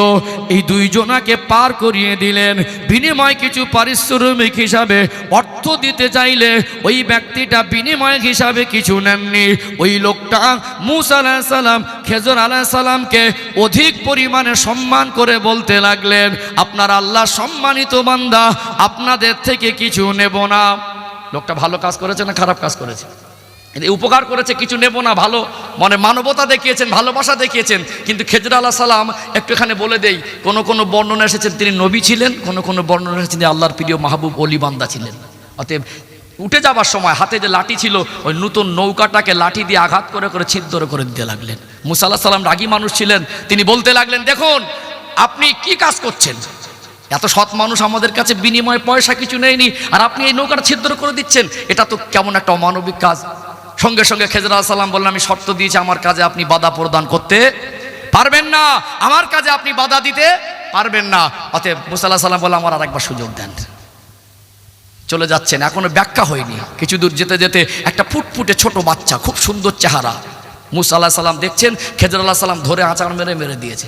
এই দুইজনাকে পার করিয়ে দিলেন। বিনিময় কিছু পারিশ্রমিক হিসাবে অর্থ দিতে চাইলে ওই ব্যক্তিটা বিনিময় হিসাবে কিছু নেননি। ওই লোকটা মুসা আলাইহিস সালাম খেজর আলাইহিস সালামকে অধিক পরিমাণে সম্মান করে বলতে লাগলেন আপনার আল্লাহ সম্মানিত বান্দা, আপনাদের থেকে কিছু নেব না। লোকটা ভালো কাজ করেছে না খারাপ কাজ করেছে? উপকার করেছে, কিছু নেব না, ভালো মানে মানবতা দেখিয়েছেন, ভালোবাসা দেখিয়েছেন। কিন্তু খেজর আলাইহিস সালাম একটু এখানে বলে দেই, কোন কোন বর্ণনা এসেছেন তিনি নবী ছিলেন, কোন কোন বর্ণনা এসেছেন তিনি আল্লাহর প্রিয় মাহবুব ওলি বান্দা ছিলেন। অতএব উঠে যাবার সময় হাতে যে লাঠি ছিল ওই নতুন নৌকাটাকে লাঠি দিয়ে আঘাত করে করে ছিদ্র করে দিতে লাগলেন। মুসা আলাইহিস সালাম রাগী মানুষ ছিলেন, তিনি বলতে লাগলেন দেখুন আপনি কি কাজ করছেন, এত সৎ মানুষ আমাদের কাছে বিনিময় পয়সা কিছু নেয়নি, আর আপনি এই নৌকাটা ছিদ্র করে দিচ্ছেন, এটা তো কেমন একটা অমানবিক কাজ। সঙ্গে সঙ্গে খেজর আলাইহিস সালাম বললেন, আমি শর্ত দিয়েছি, আমার কাজে আপনি বাধা প্রদান করতে পারবেন না, আমার কাজে আপনি বাধা দিতে পারবেন না। অতএব মুসা আলাইহিস সালাম বললেন, আমার আরেকবার সুযোগ দেন। চলে যাচ্ছেন, এখনো ব্যাখ্যা হয়নি। কিছু দূর যেতে যেতে একটা ফুটফুটে ছোট বাচ্চা, খুব সুন্দর চেহারা, মুসা আলাইহিস সালাম দেখছেন, খেজর আলাইহিস সালাম ধরে আঁচাড় মেরে দিয়েছে।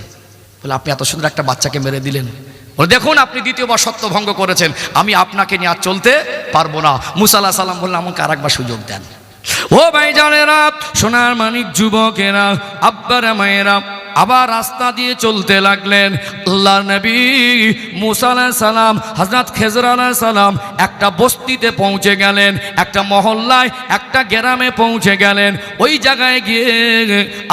বলে, আপনি এত সুন্দর একটা বাচ্চাকে মেরে দিলেন? বলে, দেখুন আপনি দ্বিতীয়বার সত্য ভঙ্গ করেছেন, আমি আপনাকে নিয়ে আর চলতে পারবো না। মুসা আলাইহিস সালাম বললেন, আমাকে আরেকবার সুযোগ দেন। ও ভাইজানেরা, সোনার মানিক যুবকেরা, আব্বারা মায়েরা, আবার রাস্তা দিয়ে চলতে লাগলেন। আল্লাহর নবী মুসা আলাইহিস সালাম, হযরত খেজর আলাইহিস সালাম একটা বস্তিতে পৌঁছে গেলেন, একটা মহল্লায়, একটা গ্রামে পৌঁছে গেলেন। ওই জায়গায় গিয়ে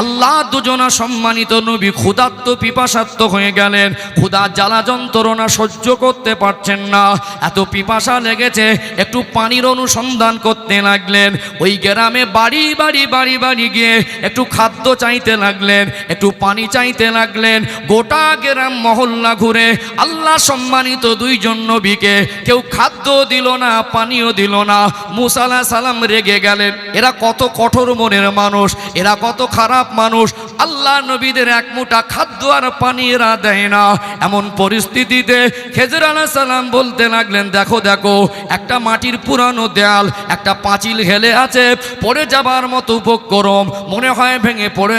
আল্লাহ দুজনা সম্মানিত নবী ক্ষুধার্ত পিপাসার্ত হয়ে গেলেন। ক্ষুধার জ্বালা যন্ত্রণা সহ্য করতে পারছেন না, এত পিপাসা লেগেছে, একটু পানির অনুসন্ধান করতে লাগলেন। ওই গ্রামে বাড়ি বাড়ি বাড়ি বাড়ি গিয়ে একটু খাদ্য চাইতে লাগলেন, একটু পানি চাইতে লাগলেন। গোটা গ্রাম মহল্লা ঘুরে আল্লাহ সম্মানিত দুইজন নবীকে কেউ খাদ্য দিল না, পানিও দিল না। মুসা আলাইহিস সালাম রেগে গেলেন, এরা কত কঠোর মনের মানুষ, এরা কত খারাপ মানুষ, আল্লাহ নবীদের এক মুঠা খাদ্য আর পানি এরা দেয় না। এমন পরিস্থিতিতে খেজর আলাইহিস সালাম বলতে লাগলেন, দেখো দেখো, একটা মাটির পুরানো দেয়াল, একটা পাঁচিল হেলে আছে, পড়ে যাবার মতো উপক্রম, মনে হয় ভেঙে পড়ে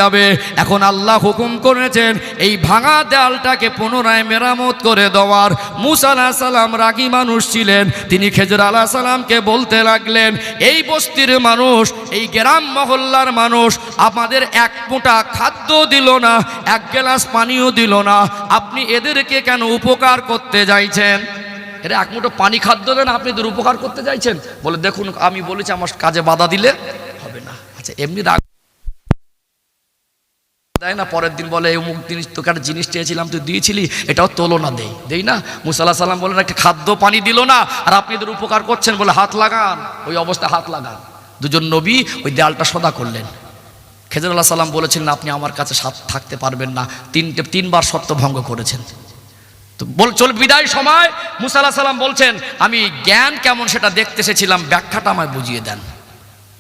যাবে। এখন আল্লাহ হুকুম করেছেন এই ভাঙা দেয়ালটাকে পুনরায় মেরামত করে দেওয়ার। মুসা আলাইহিস সালাম রাগী মানুষ ছিলেন, তিনি খেজর আলাইহিস সালামকে বলতে লাগলেন, এই বস্তির মানুষ, এই গ্রাম মহল্লার মানুষ আমাদের এক মুঠা খাদ্য দিল না, এক গ্লাস পানিও দিল না, আপনি এদেরকে কেন উপকার করতে চাইছেন? এরা এক মুঠো পানি খাদ্য দেন, আপনি এদের উপকার করতে চাইছেন? বলে, দেখুন আমি বলেছি আমার কাজে বাধা দিলে হবে না। আচ্ছা, এমনি রাগ দেয় না, পরের দিন বলে অমুক জিনিস, তোকে একটা জিনিস চেয়েছিলাম তুই দিয়েছিলি, এটাও তোলো না, দেই না। মুসা আলাইহিস সালাম বলেন, একটা খাদ্য পানি দিল না, আর আপনি এদের উপকার করছেন, বলে হাত লাগান। ওই অবস্থায় হাত লাগান। দুজন নবী ওই দেয়ালটা সদা করলেন। খেজর আলাইহিস সালাম বলেছিলেন, আপনি আমার কাছে থাকতে পারবেন না, তিনবার শর্ত ভঙ্গ করেছেন। তো চল বিদায় সময় মুসা আলাইহিস সালাম বলছেন, আমি জ্ঞান কেমন সেটা দেখতে এসেছিলাম, ব্যাখ্যাটা আমায় বুঝিয়ে দেন।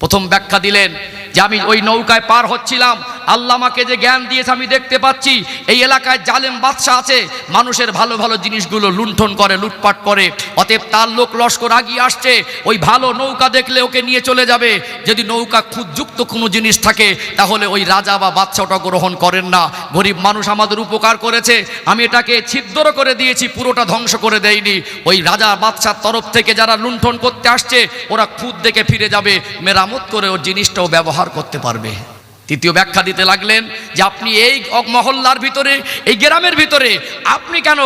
প্রথম ব্যাখ্যা দিলেন যে আমি ওই নৌকায় পার হচ্ছিলাম, আল্লাহ আমাকে যে জ্ঞান দিয়েছে আমি দেখতে পাচ্ছি এই এলাকায় জালেম বাদশা আছে, মানুষের ভালো ভালো জিনিসগুলো লুণ্ঠন করে, লুটপাট করে। অতএব তার লোক লস্কর আগিয়ে আসছে, ওই ভালো নৌকা দেখলে ওকে নিয়ে চলে যাবে। যদি নৌকা খুদযুক্ত কোনো জিনিস থাকে তাহলে ওই রাজা বা বাদশা ওটা গ্রহণ করেন না। গরিব মানুষ আমাদের উপকার করেছে, আমি এটাকে ছিদ্র করে দিয়েছি, পুরোটা ধ্বংস করে দেইনি। ওই রাজা বাদশার তরফ থেকে যারা লুণ্ঠন করতে আসছে ওরা খুদ দেখে ফিরে যাবে, মেরামত করে ওর জিনিসটাও ব্যবহার করতে পারবে। তৃতীয় ব্যাখ্যা দিতে লাগলেন যে আপনি এই মহল্লার ভিতরে, এই গ্রামের ভিতরে আপনি কেন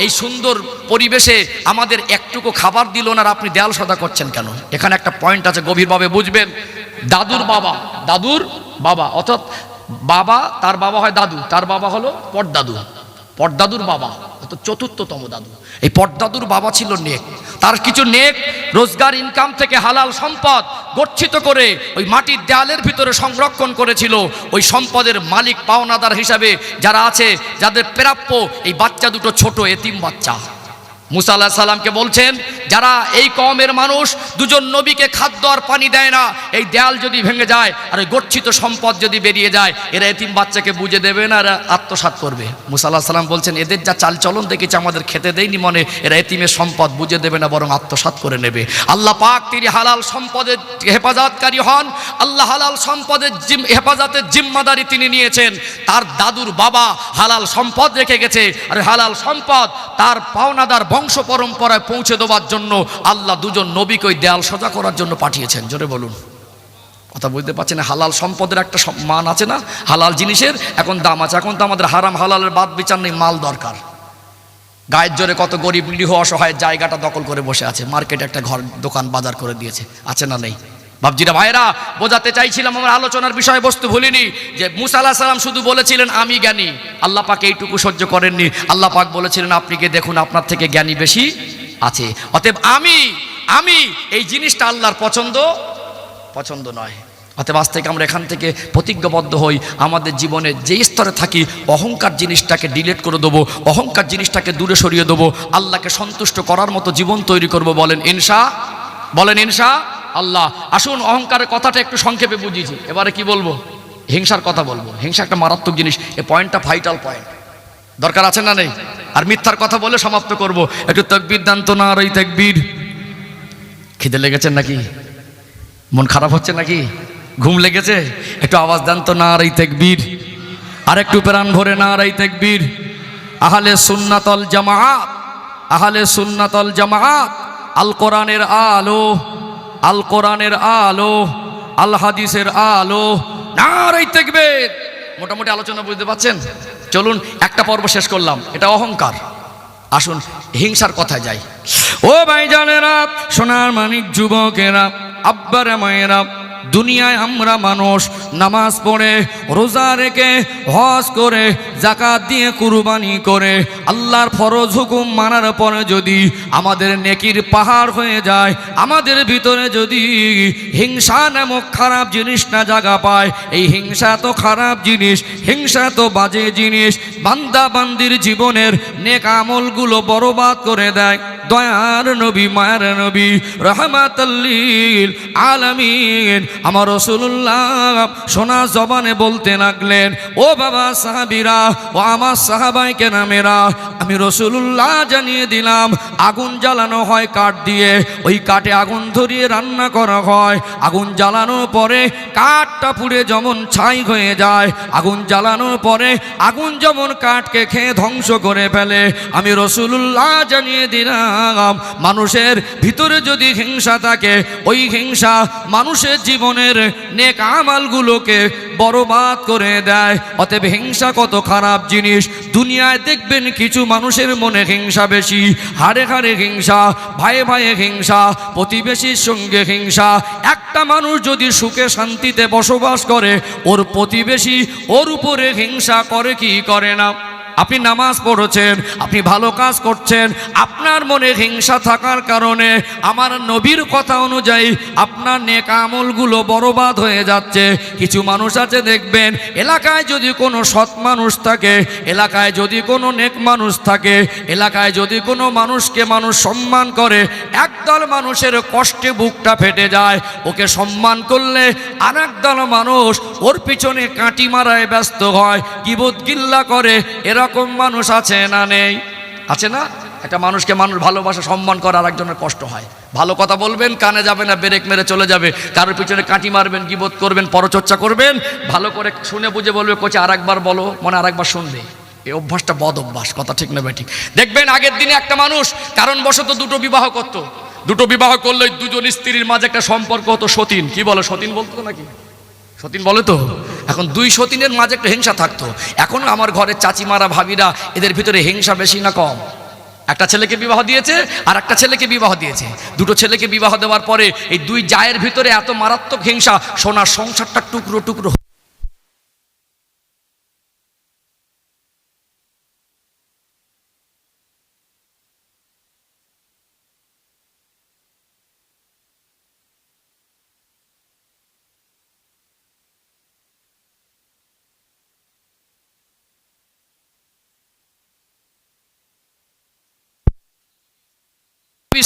এই সুন্দর পরিবেশে আমাদের একটুকু খাবার দিল না, আর আপনি দেয়াল সদা করছেন কেন? এখানে একটা পয়েন্ট আছে, গভীরভাবে বুঝবেন। দাদুর বাবা অর্থাৎ বাবা, তার বাবা হয় দাদু, তার বাবা হলো পটদাদুর বাবা, অর্থাৎ চতুর্থতম দাদু। এই পটদাদুর বাবা ছিল নেক, তার কিছু নেক রোজগার ইনকাম থেকে হালাল সম্পদ গচ্ছিত করে ওই মাটির দেয়ালের ভিতরে সংরক্ষণ করেছিল। ওই সম্পদের মালিক পাওনাদার হিসাবে যারা আছে, যাদের প্রাপ্য, এই বাচ্চা দুটো ছোট এতিম বাচ্চা। মুসা আলাইহিস সালামকে বলছেন, যারা এই কওমের মানুষ দুজন নবীকে খাদ্য আর পানি দেয় না, এই দেয়াল যদি ভেঙে যায় আর ওই গচ্ছিত সম্পদ যদি বেরিয়ে যায়, এরা এতিম বাচ্চাকে বুঝে দেবে না, এরা আত্মসাৎ করবে। মুসা আলাইহিস সালাম বলছেন, এদের যা চালচলন দেখেছি আমাদের খেতে দেয়নি মনে, এরা এতিমের সম্পদ বুঝে দেবে না, বরং আত্মসাৎ করে নেবে। আল্লাহ পাক তিনি হালাল সম্পদের হেফাজতকারী হন, আল্লাহ হালাল সম্পদের হেফাজতের জিম্মাদারি তিনি নিয়েছেন। তার দাদুর বাবা হালাল সম্পদ রেখে গেছে, আর হালাল সম্পদ তার পাওনাদার বংশ পরম্পরায় পৌঁছে দেওয়ার জন্য আল্লাহ দুজন নবীকে ওই দেয়াল সোজা করার জন্য পাঠিয়েছেন। জোরে বলুন, কথা বুঝতে পারছেন? হালাল সম্পদের একটা মান আছে না, হালাল জিনিসের এখন দাম আছে। এখন তো আমাদের হারাম হালালের বাদ বিচার নেই, মাল দরকার। গায়ের জোরে কত গরিব নিরীহ অসহায় জায়গাটা দখল করে বসে আছে, মার্কেটে একটা ঘর দোকান বাজার করে দিয়েছে, আছে না নেই? বাবজিরা ভাইরা, বোঝাতে চাইছিলাম, আমার আলোচনার বিষয়বস্তু ভুলিনি, যে মুসা আলাইহিস সালাম শুধু বলেছিলেন আমি জ্ঞানী, আল্লাহ পাক এইটুকু সহ্য করেননি। আল্লাহ পাক বলেছিলেন আপনি গিয়ে দেখুন আপনার থেকে জ্ঞানী বেশি আছে। অতএব আমি এই জিনিসটা আল্লাহর পছন্দ নয়। অতএব আজ থেকে আমরা এখান থেকে প্রতিজ্ঞাবদ্ধ হই, আমাদের জীবনে যেই স্তরে থাকি অহংকার জিনিসটাকে ডিলিট করে দেবো, অহংকার জিনিসটাকে দূরে সরিয়ে দেবো, আল্লাহকে সন্তুষ্ট করার মতো জীবন তৈরি করব। বলেন ইনশা আল্লাহ। আসুন অহংকারের কথাটা একটু সংক্ষেপে বুঝিয়েছি, এবারে কি বলবো? হিংসার কথা বলবো। হিংসা একটা মারাত্মক জিনিস, এই পয়েন্টটা ভাইটাল পয়েন্ট, দরকার আছে না নেই? আর মিথ্যার কথা বলে সমাপ্ত করব। একটু তাকবীর দান তো, না এই তাকবীর। খিদে লেগেছেন নাকি? মন খারাপ হচ্ছে নাকি? ঘুম লেগেছে? একটু আওয়াজ দেন তো, না এই তাকবীর। আর একটু প্রাণ ভরে না এই তাকবীর। আহলে সুন্নাতুল জামাআত, আহলে সুন্নাতুল জামাআত, আল কোরআনের আলো, আল কোরআনের আলো, আল হাদিসের আলো, নারায়ে তাকবীর। মোটামুটি আলোচনা বুঝতে পাচ্ছেন? চলুন একটা পর্ব শেষ করলাম, এটা অহংকার। আসুন হিংসার কথায় যাই। ও ভাইজানেরা, সোনার মানিক যুবকেরা, আব্বারা মায়েরা, দুনিয়ায় আমরা মানুষ নামাজ পড়ে, রোজা রেখে, হজ করে, যাকাত দিয়ে, কুরবানি করে, আল্লাহর ফরজ হুকুম মানার পরে যদি আমাদের নেকির পাহাড় হয়ে যায়, আমাদের ভিতরে যদি হিংসা নামক খারাপ জিনিস না জায়গা পায়, এই হিংসা তো খারাপ জিনিস, হিংসা তো বাজে জিনিস, বান্দা বান্দির জীবনের নেক আমলগুলো বরবাদ করে দেয়। দয়ার নবী, মায়ের নবী, রাহমাতাল লিল আলামিন আমার রাসূলুল্লাহ সোনা জবানে বলতে লাগলেন, ও বাবা সাহাবীরা, ও আমার সাহাবায়ে কেরামেরা, আমি রাসূলুল্লাহ জানিয়ে দিলাম, আগুন জ্বালানো হয় কাঠ দিয়ে, ওই কাঠে আগুন ধরিয়ে রান্না করা হয়, আগুন জ্বালানোর পরে কাঠটা পুড়ে যেমন ছাই হয়ে যায়, আগুন জ্বালানোর পরে আগুন যেমন কাঠকে খেয়ে ধ্বংস করে ফেলে, আমি রাসূলুল্লাহ জানিয়ে দিলাম, মানুষের ভিতরে যদি হিংসা থাকে, ওই হিংসা মানুষের জীবনের নেক আমলগুলোকে বরবাদ করে দেয়। অতএব হিংসা কত খারাপ জিনিস। দুনিয়ায় দেখবেন কিছু মানুষের মনে হিংসা বেশি, হাড়ে হাড়ে হিংসা, ভাইয়ে ভাইয়ে হিংসা, প্রতিবেশীর সঙ্গে হিংসা। একটা মানুষ যদি সুখে শান্তিতে বসবাস করে, ওর প্রতিবেশী ওর উপরে হিংসা করে কি করে না? আপনি নামাজ পড়ছেন, আপনি ভালো কাজ করছেন, আপনার মনে হিংসা থাকার কারণে আমার নবীর কথা অনুযায়ী আপনার নেক আমলগুলো বরবাদ হয়ে যাচ্ছে। কিছু মানুষ আছে দেখবেন, এলাকায় যদি কোনো সৎ মানুষ থাকে, এলাকায় যদি কোনো নেক মানুষ থাকে, এলাকায় যদি কোনো মানুষকে মানুষ সম্মান করে, একদল মানুষের কষ্টে বুকটা ফেটে যায়, ওকে সম্মান করলে আর একদল মানুষ ওর পিছনে কাঁটি মারায় ব্যস্ত হয়, গীবত গিল্লা করে। এরকম মানুষ আছে না নেই? আছে না? একটা মানুষকে মানুষ ভালোবাসা সম্মান করে, আর একজনের কষ্ট হয়। ভালো কথা বলবেন, কানে যাবে না, ব্রেক মেরে চলে যাবে। কারোর পিছনে কাঁটি মারবেন, গীবত করবেন, পরচর্চা করবেন, ভালো করে শুনে বুঝে বলবে, কোচে আর একবার বলো, মনে আর একবার শুনবে। এই অভ্যাসটা বদ অভ্যাস, কথা ঠিক না ঠিক? দেখবেন আগের দিনে একটা মানুষ কারণবশত দুটো বিবাহ করতো, দুটো বিবাহ করলে দুজন স্ত্রীর মাঝে একটা সম্পর্ক হতো, সতীন। কি বলো, সতীন বলতো নাকি? সতীন বলে তো। এখন দুই সতীনের মাঝে একটা হিংসা থাকতো। এখন আমার ঘরের চাচিমারা, ভাবিরা, এদের ভিতরে হিংসা বেশি না কম? একটা ছেলেকে বিবাহ দিয়েছে আর একটা ছেলেকে বিবাহ দিয়েছে, দুটো ছেলেকে বিবাহ দেওয়ার পরে এই দুই জায়ের ভিতরে এত মারাত্মক হিংসা, সোনার সংসারটা টুকরো টুকরো।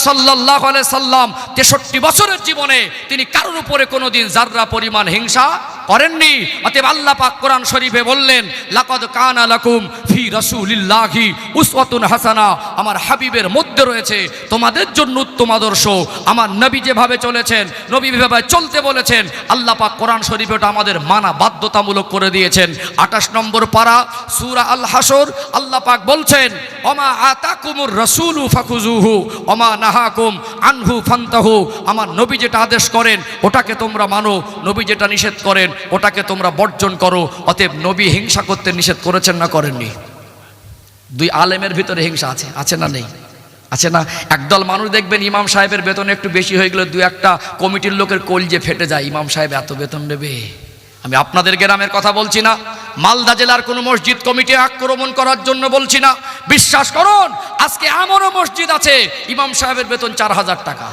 সাল্লাল্লাহু আলাইহি সাল্লাম 63 বছরের জীবনে তিনি কারোর উপরে কোনোদিন যাররা পরিমাণ হিংসা করেননি। অতএব আল্লাহ পাক কোরআন শরীফে বললেন, লাকাদ কানা লাকুম ফি রাসূলিল্লাহি উসওয়াতুন হাসানা, আমার হাবিবের মধ্যে রয়েছে তোমাদের জন্য উত্তম আদর্শ। আমার নবী যেভাবে চলেছেন, নবী যেভাবে চলতে বলেছেন, আল্লাহ পাক কোরআন শরীফে ওটা আমাদের মানা বাধ্যতামূলক করে দিয়েছেন। 28 নম্বর পারা সূরা আল হাসর, আল্লাহ পাক বলছেন, ওমা আতাকুমুর রাসূলু ফাকুজুহু ওমা নাহাকুম আনহু ফান্তাহু। আমার নবী যেটা আদেশ করেন ওটাকে তোমরা মানো, নবী যেটা নিষেধ করেন ওটাকে তোমরা বর্জন করো। অতএব নবী হিংসা করতে নিষেধ করেছেন না করেননি? দুই আলেমের ভিতরে হিংসা আছে, আছে না নেই? আছে না? একদল মানুষ দেখবেন ইমাম সাহেবের বেতন একটু বেশি হয়ে গেলে দুই একটা কমিটির লোকের কলজে ফেটে যায়, ইমাম সাহেব এত বেতন নেবে। আমি আপনাদের গ্রামের কথা বলছি না, মালদা জেলার কোনো মসজিদ কমিটি আক্রমণ করার জন্য বলছি না। বিশ্বাস করুন, আজকে এমনও মসজিদ আছে ইমাম সাহেবের বেতন 4000 টাকা,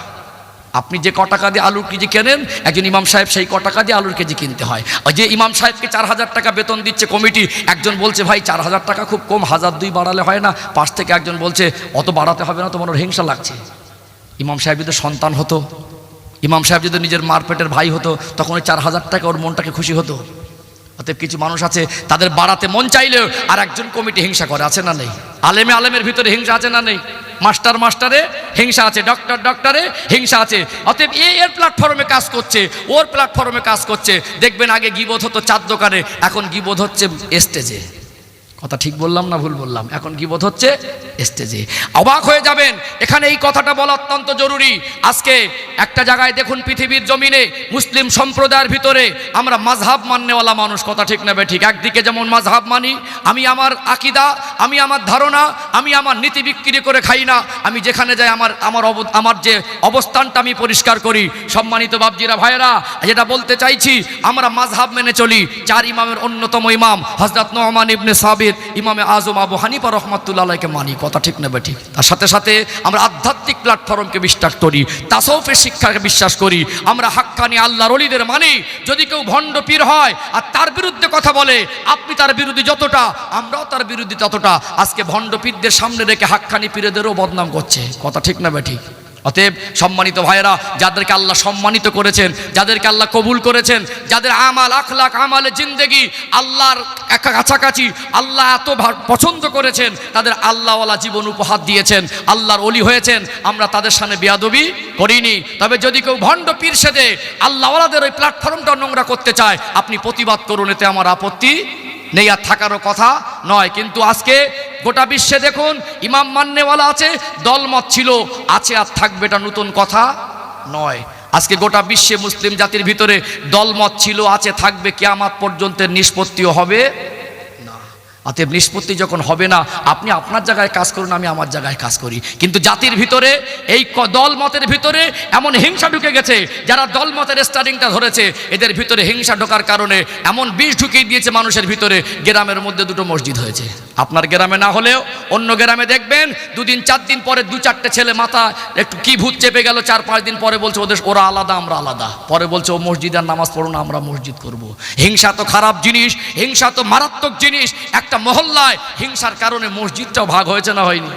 আপনি যে ক টাকা দিয়ে আলুর কেজি কেনেন, একজন ইমাম সাহেব সেই ক টাকা দিয়ে আলুর কেজি কিনতে হয়। ওই যে ইমাম সাহেবকে 4000 টাকা বেতন দিচ্ছে কমিটি, একজন বলছে ভাই 4000 টাকা খুব কম, 1002 বাড়ালে হয় না? পাশ থেকে একজন বলছে অত বাড়াতে হবে না, তোমার হিংসা লাগছে। ইমাম সাহেব যদি সন্তান হতো, ইমাম সাহেব যদি নিজের মার পেটের ভাই হতো, তখন ওই 4000 টাকা ওর মনটাকে খুশি হতো। অতএব কিছু মানুষ আছে তাদের বাড়াতে মন চাইলেও আর একজন কমিটি হিংসা করে, আছে না নেই? আলেমের ভিতরে হিংসা আছে না নেই? মাস্টারে হিংসা আছে, ডক্টরে হিংসা আছে। অতএব এর প্ল্যাটফর্মে কাজ করছে, ওর প্ল্যাটফর্মে কাজ করছে। দেখবেন আগে গীবত হতো চার দোকানে, এখন গীবত হচ্ছে স্টেজে। কথা ঠিক বললাম না ভুল বললাম? এখন গীবত হচ্ছে স্টেজে। অবাক হয়ে যাবেন, এখানে এই কথাটা বলা অত্যন্ত জরুরি। আজকে একটা জায়গায় দেখুন, পৃথিবীর জমিনে মুসলিম সম্প্রদায়ের ভিতরে আমরা মাযহাব মাননেওয়ালা মানুষ, কথা ঠিক না ঠিক? একদিকে যেমন মাযহাব মানি, আমি আমার আকীদা, আমি আমার ধারণা, আমি আমার নীতি বিক্রি করে খাই না। আমি যেখানে যাই আমার যে অবস্থানটা আমি পরিষ্কার করি। সম্মানিত বাপজিরা ভাইয়েরা, যেটা বলতে চাইছি, আমরা মাযহাব মেনে চলি। 4 ইমামের অন্যতম ইমাম হযরত নু'মান ইবনে সাবির, ইমামে আজম আবু হানিফা রাহমাতুল্লাহ আলাইহিকে মানি, কথা ঠিক না ঠিক? তার সাথে সাথে আমরা আধ্যাত্মিক প্ল্যাটফর্মকে বিশ্বাস করি, তাসাউফের শিক্ষাকে বিশ্বাস করি, আমরা হাক্কানি আল্লাহর ওলিদের মানি। যদি কেউ ভণ্ড পীর হয় আর তার বিরুদ্ধে কথা বলে, আপনি তার বিরুদ্ধে যতটা, আমরাও তার বিরুদ্ধে ততটা। আজকে ভণ্ড পীরদের সামনে রেখে হাক্কানি পীরদেরও বদনাম করছে, কথা ঠিক না ঠিক? অতএব সম্মানিত ভাইয়েরা, যাদেরকে আল্লাহ সম্মানিত করেছেন, যাদেরকে আল্লাহ কবুল করেছেন, যাদের আমাল আখলাক আমালে জিন্দেগি আল্লাহর কাছাকাছি, আল্লাহ এত পছন্দ করেছেন, তাদের আল্লাহওয়ালা জীবন উপহার দিয়েছেন, আল্লাহর ওলি হয়েছেন, আমরা তাদের সামনে বেয়াদবি করিনি। তবে যদি কেউ ভণ্ড পীর সেজে আল্লাহওয়ালাদের ওই প্ল্যাটফর্মটা নোংরা করতে চায়, আপনি প্রতিবাদ করুন, এতে আমার আপত্তি নেই, আর থাকারও কথা নয়। কিন্তু আজকে গোটা বিশ্বে দেখুন, ইমাম মান্যওয়ালা আছে, দলমত ছিল, আছে আর থাকবে, এটা নতুন কথা নয়। আজকে গোটা বিশ্বে মুসলিম জাতির ভিতরে দলমত ছিল, আছে, থাকবে, কিয়ামত পর্যন্ত নিষ্পত্তিও হবে না। অতএব নিষ্পত্তি যখন হবে না, আপনি আপনার জায়গায় কাজ করুন, আমি আমার জায়গায় কাজ করি। কিন্তু জাতির ভিতরে এই দলমতের ভিতরে এমন হিংসা ঢুকে গেছে, যারা দলমতের স্টার্টিংটা ধরেছে, এদের ভিতরে হিংসা ঢোকার কারণে এমন বিষ ঢুকিয়ে দিয়েছে মানুষের ভিতরে। গ্রামের মধ্যে 2টো মসজিদ হয়েছে, আপনার গ্রামে না হলেও অন্য গ্রামে দেখবেন 2 দিন 4 দিন পরে 2-4টে ছেলে মাথা একটু কি ভূত চেপে গেল, 4-5 দিন পরে বলছে ওরা আলাদা, আমরা আলাদা। পরে বলছে ও মসজিদ আর নামাজ পড়ো না, আমরা মসজিদ করব। হিংসা তো খারাপ জিনিস, হিংসা তো মারাত্মক জিনিস। একটা মহল্লায় হিংসার কারণে মসজিদটাও ভাগ হয়েছে না হয়নি?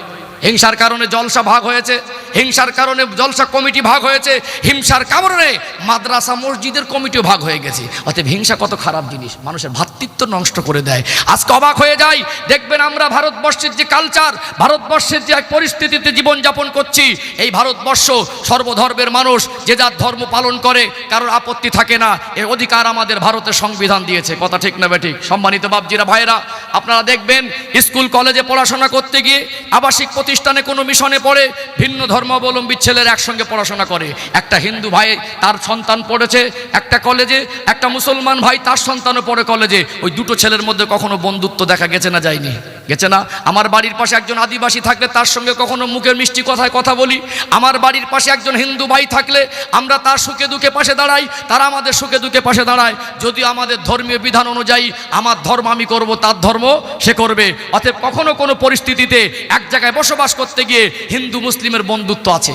হিংসার কারণে জলসা ভাগ হয়েছে, হিংসার কারণে জলসা কমিটি ভাগ হয়েছে, হিংসার কারণে মাদ্রাসা মসজিদের কমিটিও ভাগ হয়ে গেছে। অতএব হিংসা কত খারাপ জিনিস, মানুষের ভ্রাতৃত্ব নষ্ট করে দেয়। আজকে অবাক হয়ে যাই, দেখবেন আমরা ভারতবর্ষের যে কালচার, ভারতবর্ষের যে এক পরিস্থিতিতে জীবনযাপন করছি, এই ভারতবর্ষ সর্বধর্মের মানুষ যে যার ধর্ম পালন করে, কারোর আপত্তি থাকে না। এর অধিকার আমাদের ভারতের সংবিধান দিয়েছে, কথা ঠিক না বেঠিক? সম্মানিত বাপজিরা ভাইয়েরা, আপনারা দেখবেন স্কুল কলেজে পড়াশোনা করতে গিয়ে, আবাসিক প্রতিষ্ঠানে কোনো মিশনে পড়ে, ভিন্ন ধর্মাবলম্বী ছেলেরা একসঙ্গে পড়াশোনা করে। একটা হিন্দু ভাই তার সন্তান পড়েছে একটা কলেজে, একটা মুসলমান ভাই তার সন্তানও পড়ে কলেজে। ওই 2টো ছেলের মধ্যে কখনো বন্ধুত্ব দেখা গেছে না যায়নি? গেছে না? আমার বাড়ির পাশে একজন আদিবাসী থাকলে তার সঙ্গে কখনো মুখের মিষ্টি কথায় কথা বলি। আমার বাড়ির পাশে একজন হিন্দু ভাই থাকলে আমরা তার সুখে দুঃখে পাশে দাঁড়াই, তারা আমাদের সুখে দুঃখে পাশে দাঁড়ায়। যদিও আমাদের ধর্মীয় বিধান অনুযায়ী আমার ধর্ম আমি করব, তার ধর্ম সে করবে। অতএব কখনো কোনো পরিস্থিতিতে এক জায়গায় বসবাস করতে গিয়ে হিন্দু মুসলিমের বন্ধুত্ব আছে,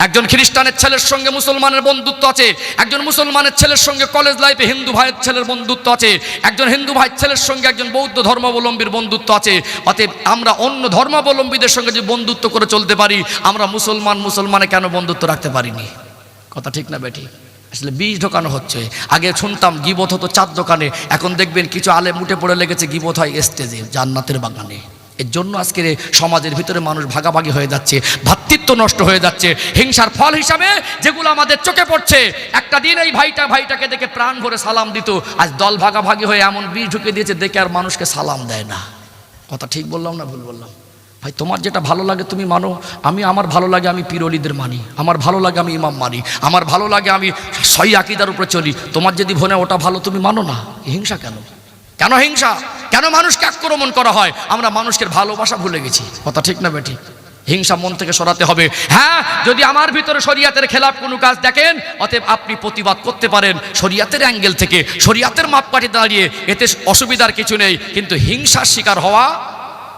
একজন খ্রিস্টানের ছেলের সঙ্গে মুসলমানের বন্ধুত্ব আছে, একজন মুসলমানের ছেলের সঙ্গে কলেজ লাইফে হিন্দু ভাইয়ের ছেলের বন্ধুত্ব আছে, একজন হিন্দু ভাইয়ের ছেলের সঙ্গে একজন বৌদ্ধ ধর্মাবলম্বীর বন্ধুত্ব আছে। অতএব আমরা অন্য ধর্মাবলম্বীদের সঙ্গে যে বন্ধুত্ব করে চলতে পারি, আমরা মুসলমানে কেন বন্ধুত্ব রাখতে পারিনি? কথা ঠিক না বেটি? আসলে বিষ ঢোকানো হচ্ছে। আগে শুনতাম গীবত হতো 4 দোকানে, এখন দেখবেন কিছু আলেম উঠে পড়ে লেগেছে গীবত হয় স্টেজে, জান্নাতের বাগানে। এর জন্য আজকের সমাজের ভিতরে মানুষ ভাগাভাগি হয়ে যাচ্ছে, ভ্রাতৃত্ব নষ্ট হয়ে যাচ্ছে। হিংসার ফল হিসাবে যেগুলো আমাদের চোখে পড়ছে, একটা দিন এই ভাইটাকে দেখে প্রাণ ভরে সালাম দিত, আজ দল ভাগাভাগি হয়ে এমন বিষ ঢুকে দিয়েছে, দেখে আর মানুষকে সালাম দেয় না। কথা ঠিক বললাম না ভুল বললাম? ভাই তোমার যেটা ভালো লাগে তুমি মানো, আমার ভালো লাগে আমি পীর ওলিদের মানি, আমার ভালো লাগে আমি ইমাম মানি, আমার ভালো লাগে আমি সহি আকীদার উপরে চলি। তোমার যদি ভনে ওটা ভালো তুমি মানো না, হিংসা কেন? কেন হিংসা? কেন মানুষকে আক্রমণ করা হয়? আমরা মানুষের ভালোবাসা ভুলে গেছি। কথা ঠিক না বেটি? হিংসা মন থেকে সরাতে হবে। হ্যাঁ, যদি আমার ভিতরে শরিয়াতের খেলাফ কোনো কাজ দেখেন, অতএব আপনি প্রতিবাদ করতে পারেন শরিয়াতের অ্যাঙ্গেল থেকে, শরিয়াতের মাপকাঠি দাঁড়িয়ে, এতে অসুবিধার কিছু নেই। কিন্তু হিংসার শিকার হওয়া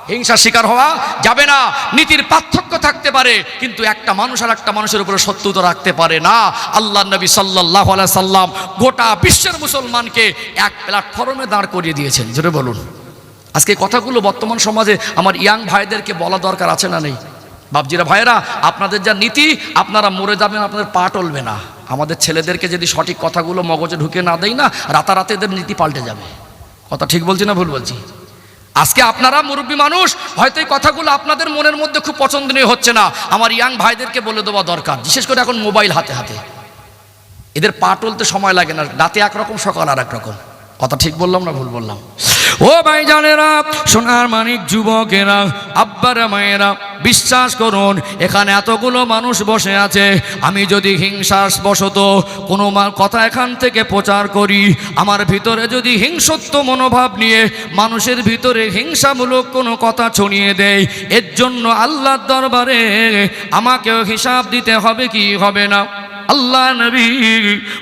হিংসার শিকার হওয়া যাবে না। নীতির পার্থক্য থাকতে পারে, কিন্তু একটা মানুষ আর একটা মানুষের উপরে শত্রুতা রাখতে পারে না। আল্লাহ নবী সাল্লাল্লাহু আলাইহি সাল্লাম গোটা বিশ্বের মুসলমানকে এক প্ল্যাটফর্মে দাঁড় করিয়ে দিয়েছেন। জোরে বলুন। আজকে কথাগুলো বর্তমান সমাজে আমার ইয়াং ভাইদেরকে বলা দরকার আছে না নেই? বাপজিরা ভাইয়েরা, আপনাদের যা নীতি, আপনারা মরে যাবেন, আপনাদের পা টলবে না। আমাদের ছেলেদেরকে যদি সঠিক কথাগুলো মগজে ঢুকে না দেয় না, রাতারাতি এদের নীতি পাল্টে যাবে। কথা ঠিক বলছি না ভুল বলছি? আজকে আপনারা মুরব্বী মানুষ, হয়তো এই কথাগুলো আপনাদের মনের মধ্যে খুব পছন্দনীয় হচ্ছে না। আমার ইয়াং ভাইদেরকে বলে দেওয়া দরকার, বিশেষ করে এখন মোবাইল হাতে হাতে, এদের পা টলতে সময় লাগে না, রাতে একরকম সকাল আর একরকম। কথা ঠিক বললাম না ভুল বললাম? ও ভাইজানেরা, সোনার মানিক যুবকেরা, আব্বারা মায়েরা, বিশ্বাস করুন, এখানে এতগুলো মানুষ বসে আছে, আমি যদি হিংসার বশত কোনো কথা এখান থেকে প্রচার করি, আমার ভিতরে যদি হিংসত্ব মনোভাব নিয়ে মানুষের ভিতরে হিংসামূলক কোনো কথা ছড়িয়ে দেয়, এর জন্য আল্লাহর দরবারে আমাকেও হিসাব দিতে হবে কি হবে না? আল্লাহ নবী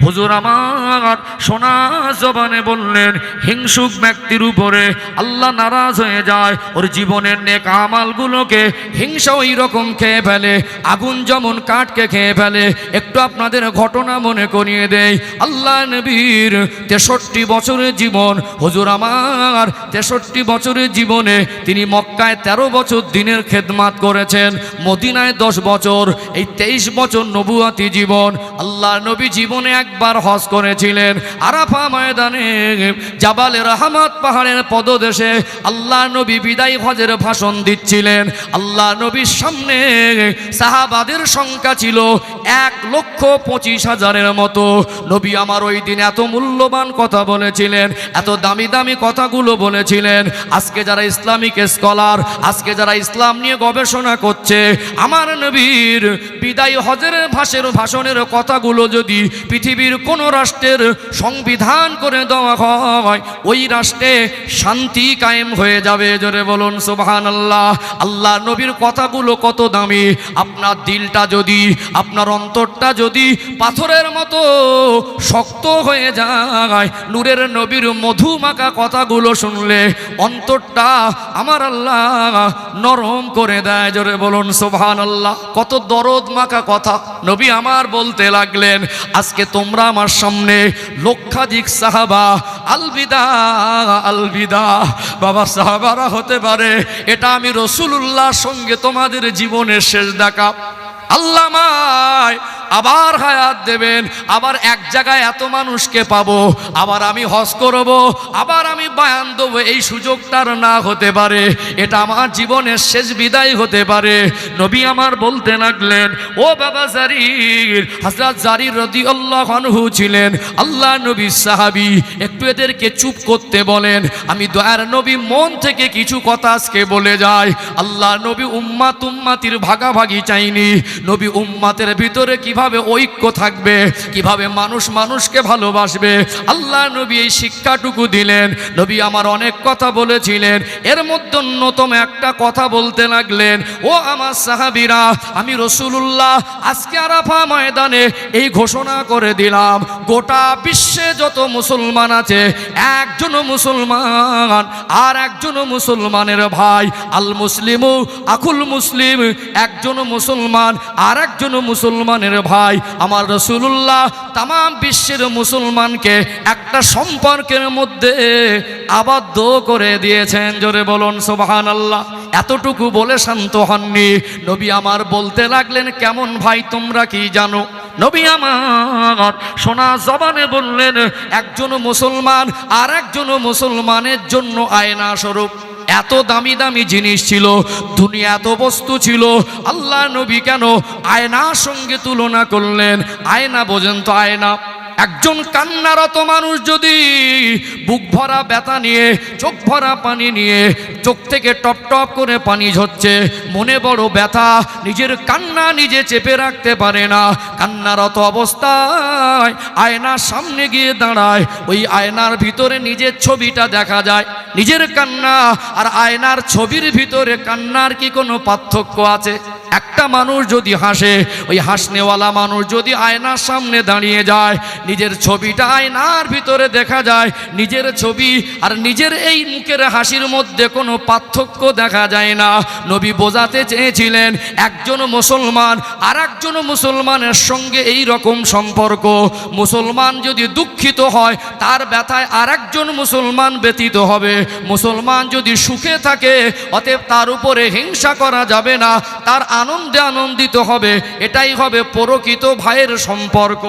হুজুর আমার সোনা জবানে বললেন, হিংসুক ব্যক্তির উপরে আল্লাহ নারাজ হয়ে যায়, ওর জীবনের নেক আমালগুলোকে হিংসা ওই রকম খেয়ে ফেলে, আগুন যেমন কাঠকে খেয়ে ফেলে। একটু আপনাদের ঘটনা মনে করিয়ে দেই। আল্লাহ নবীর 63 বছরের জীবন, হুজুর আমার 63 বছরের জীবনে তিনি মক্কায় 13 বছর দিনের খেদমাত করেছেন, মদিনায় 10 বছর, এই 23 বছর নবুয়াতি জীবন। আল্লাহ নবী জীবনে একবার হজ করেছিলেন, আরাফা ময়দানে জাবালে রহমত পাহাড়ের পদদেশে আল্লাহ নবী বিদায় হজের ভাষণ দিচ্ছিলেন। আল্লাহ নবীর সামনে সাহাবাদের সংখ্যা ছিল 1,25,000 মতো। নবী আমার ওই দিন এত মূল্যবান কথা বলেছিলেন, এত দামি দামি কথাগুলো বলেছিলেন। আজকে যারা ইসলামিক স্কলার, আজকে যারা ইসলাম নিয়ে গবেষণা করছে, আমার নবীর বিদায় হজের ভাষণের কথাগুলো যদি পৃথিবীর কোন রাষ্ট্রের সংবিধান করে দেওয়া হয়, ওই রাষ্ট্রে শান্তি কায়েম হয়ে যাবে। জোরে বলুন সুবহানাল্লাহ। আল্লাহ নবীর কথাগুলো কত দামি। আপনার দিলটা যদি, আপনার অন্তরটা যদি পাথরের মতো শক্ত হয়ে যায়, নূরের নবীর মধু মাখা কথাগুলো শুনলে অন্তরটা আমার আল্লাহ নরম করে দেয়। জোরে বলুন সুবহানাল্লাহ। কত দরদ মাখা কথা নবী আমার বলতে লাগলেন। আজকে তোমরা আমার সামনে লক্ষাধিক সাহাবা, আলবিদা আলবিদা, বাবা সাহাবারা হতে পারে, এটা আমি রাসূলুল্লাহর সঙ্গে তোমাদের জীবনের শেষ দেখা। আল্লাহ আমায় আবার হায়াত দেবেন, আবার এক জায়গায় এত মানুষকে পাবো, আবার আমি হজ করব, আবার আমি বয়ান দেবো, এই সুযোগটার না হতে পারে, এটা আমার জীবনের শেষ বিদায় হতে পারে। নবী আমার বলতে লাগলেন, ও বাবা জারির, হযরত জারির রাদিয়াল্লাহু আনহু ছিলেন আল্লাহ নবীর সাহাবী, একটু এদেরকে চুপ করতে বলেন, আমি দয়ার নবী মন থেকে কিছু কথা আজকে বলে যাই। আল্লাহ নবী উম্মাতির ভাগাভাগি চাইনি। নবী উম্মাতের ভিতরে কিভাবে ঐক্য থাকবে, কিভাবে মানুষ মানুষকে ভালোবাসবে, আল্লাহ নবী এই শিক্ষাটুকু দিলেন। নবী আমার অনেক কথা বলেছিলেন, এর মধ্যে অন্যতম একটা কথা বলতে লাগলেন, ও আমার সাহাবীরা, আমি রাসূলুল্লাহ আজকে আরাফা ময়দানে এই ঘোষণা করে দিলাম, গোটা বিশ্বে যত মুসলমান আছে, একজন মুসলমান আর একজন মুসলমানের ভাই, আল মুসলিমু আকুল মুসলিম, একজন মুসলমান আর একজন মুসলমানের ভাই। আমার রাসূলুল্লাহ তাম বিশ্বের মুসলমানকে একটা সম্পর্কের মধ্যে আবদ্ধ করে দিয়েছেন। জোরে বলুন সুবহানাল্লাহ। এতটুকু বলে শান্ত হননি। নবী আমার বলতে লাগলেন, কেমন ভাই তোমরা কি জানো? নবী আমার সোনা জবানে বললেন, একজন মুসলমান আর একজন মুসলমানের জন্য আয়না স্বরূপ। এত দামি দামি জিনিস ছিল, দুনিয়া এত বস্তু ছিল, আল্লাহ নবী কেন আয়নার সঙ্গে তুলনা করলেন? আয়না বোঝেন তো, আয়না একজন কান্নারত মানুষ যদি বুক ভরা ব্যথা নিয়ে, চোখ ভরা পানি নিয়ে, চোখ থেকে টপ টপ করে পানি ঝরছে, মনে বড় ব্যথা, নিজের কান্না নিজে চেপে রাখতে পারে না, কান্নারত অবস্থায় আয়নার সামনে গিয়ে দাঁড়ায়, ওই আয়নার ভিতরে নিজের ছবিটা দেখা যায়। নিজের কান্না আর আয়নার ছবির ভিতরে কান্নার কি কোনো পার্থক্য আছে? একটা মানুষ যদি হাসে, ওই হাসনেওয়ালা মানুষ যদি আয়নার সামনে দাঁড়িয়ে যায়, নিজের ছবিটা আয়নার ভিতরে দেখা যায়, নিজের ছবি আর নিজের এই মুখের হাসির মধ্যে কোনো পার্থক্য দেখা যায় না। নবী বোঝাতে চেয়েছিলেন একজন মুসলমান আর একজন মুসলমানের সঙ্গে এই রকম সম্পর্ক। মুসলমান যদি দুঃখিত হয়, তার ব্যথায় আর একজন মুসলমান ব্যতীত হবে। মুসলমান যদি সুখে থাকে, অতএব তার উপরে হিংসা করা যাবে না, তার আনন্দে আনন্দিত হবে। এটাই হবে প্রকৃত ভাইয়ের সম্পর্ক।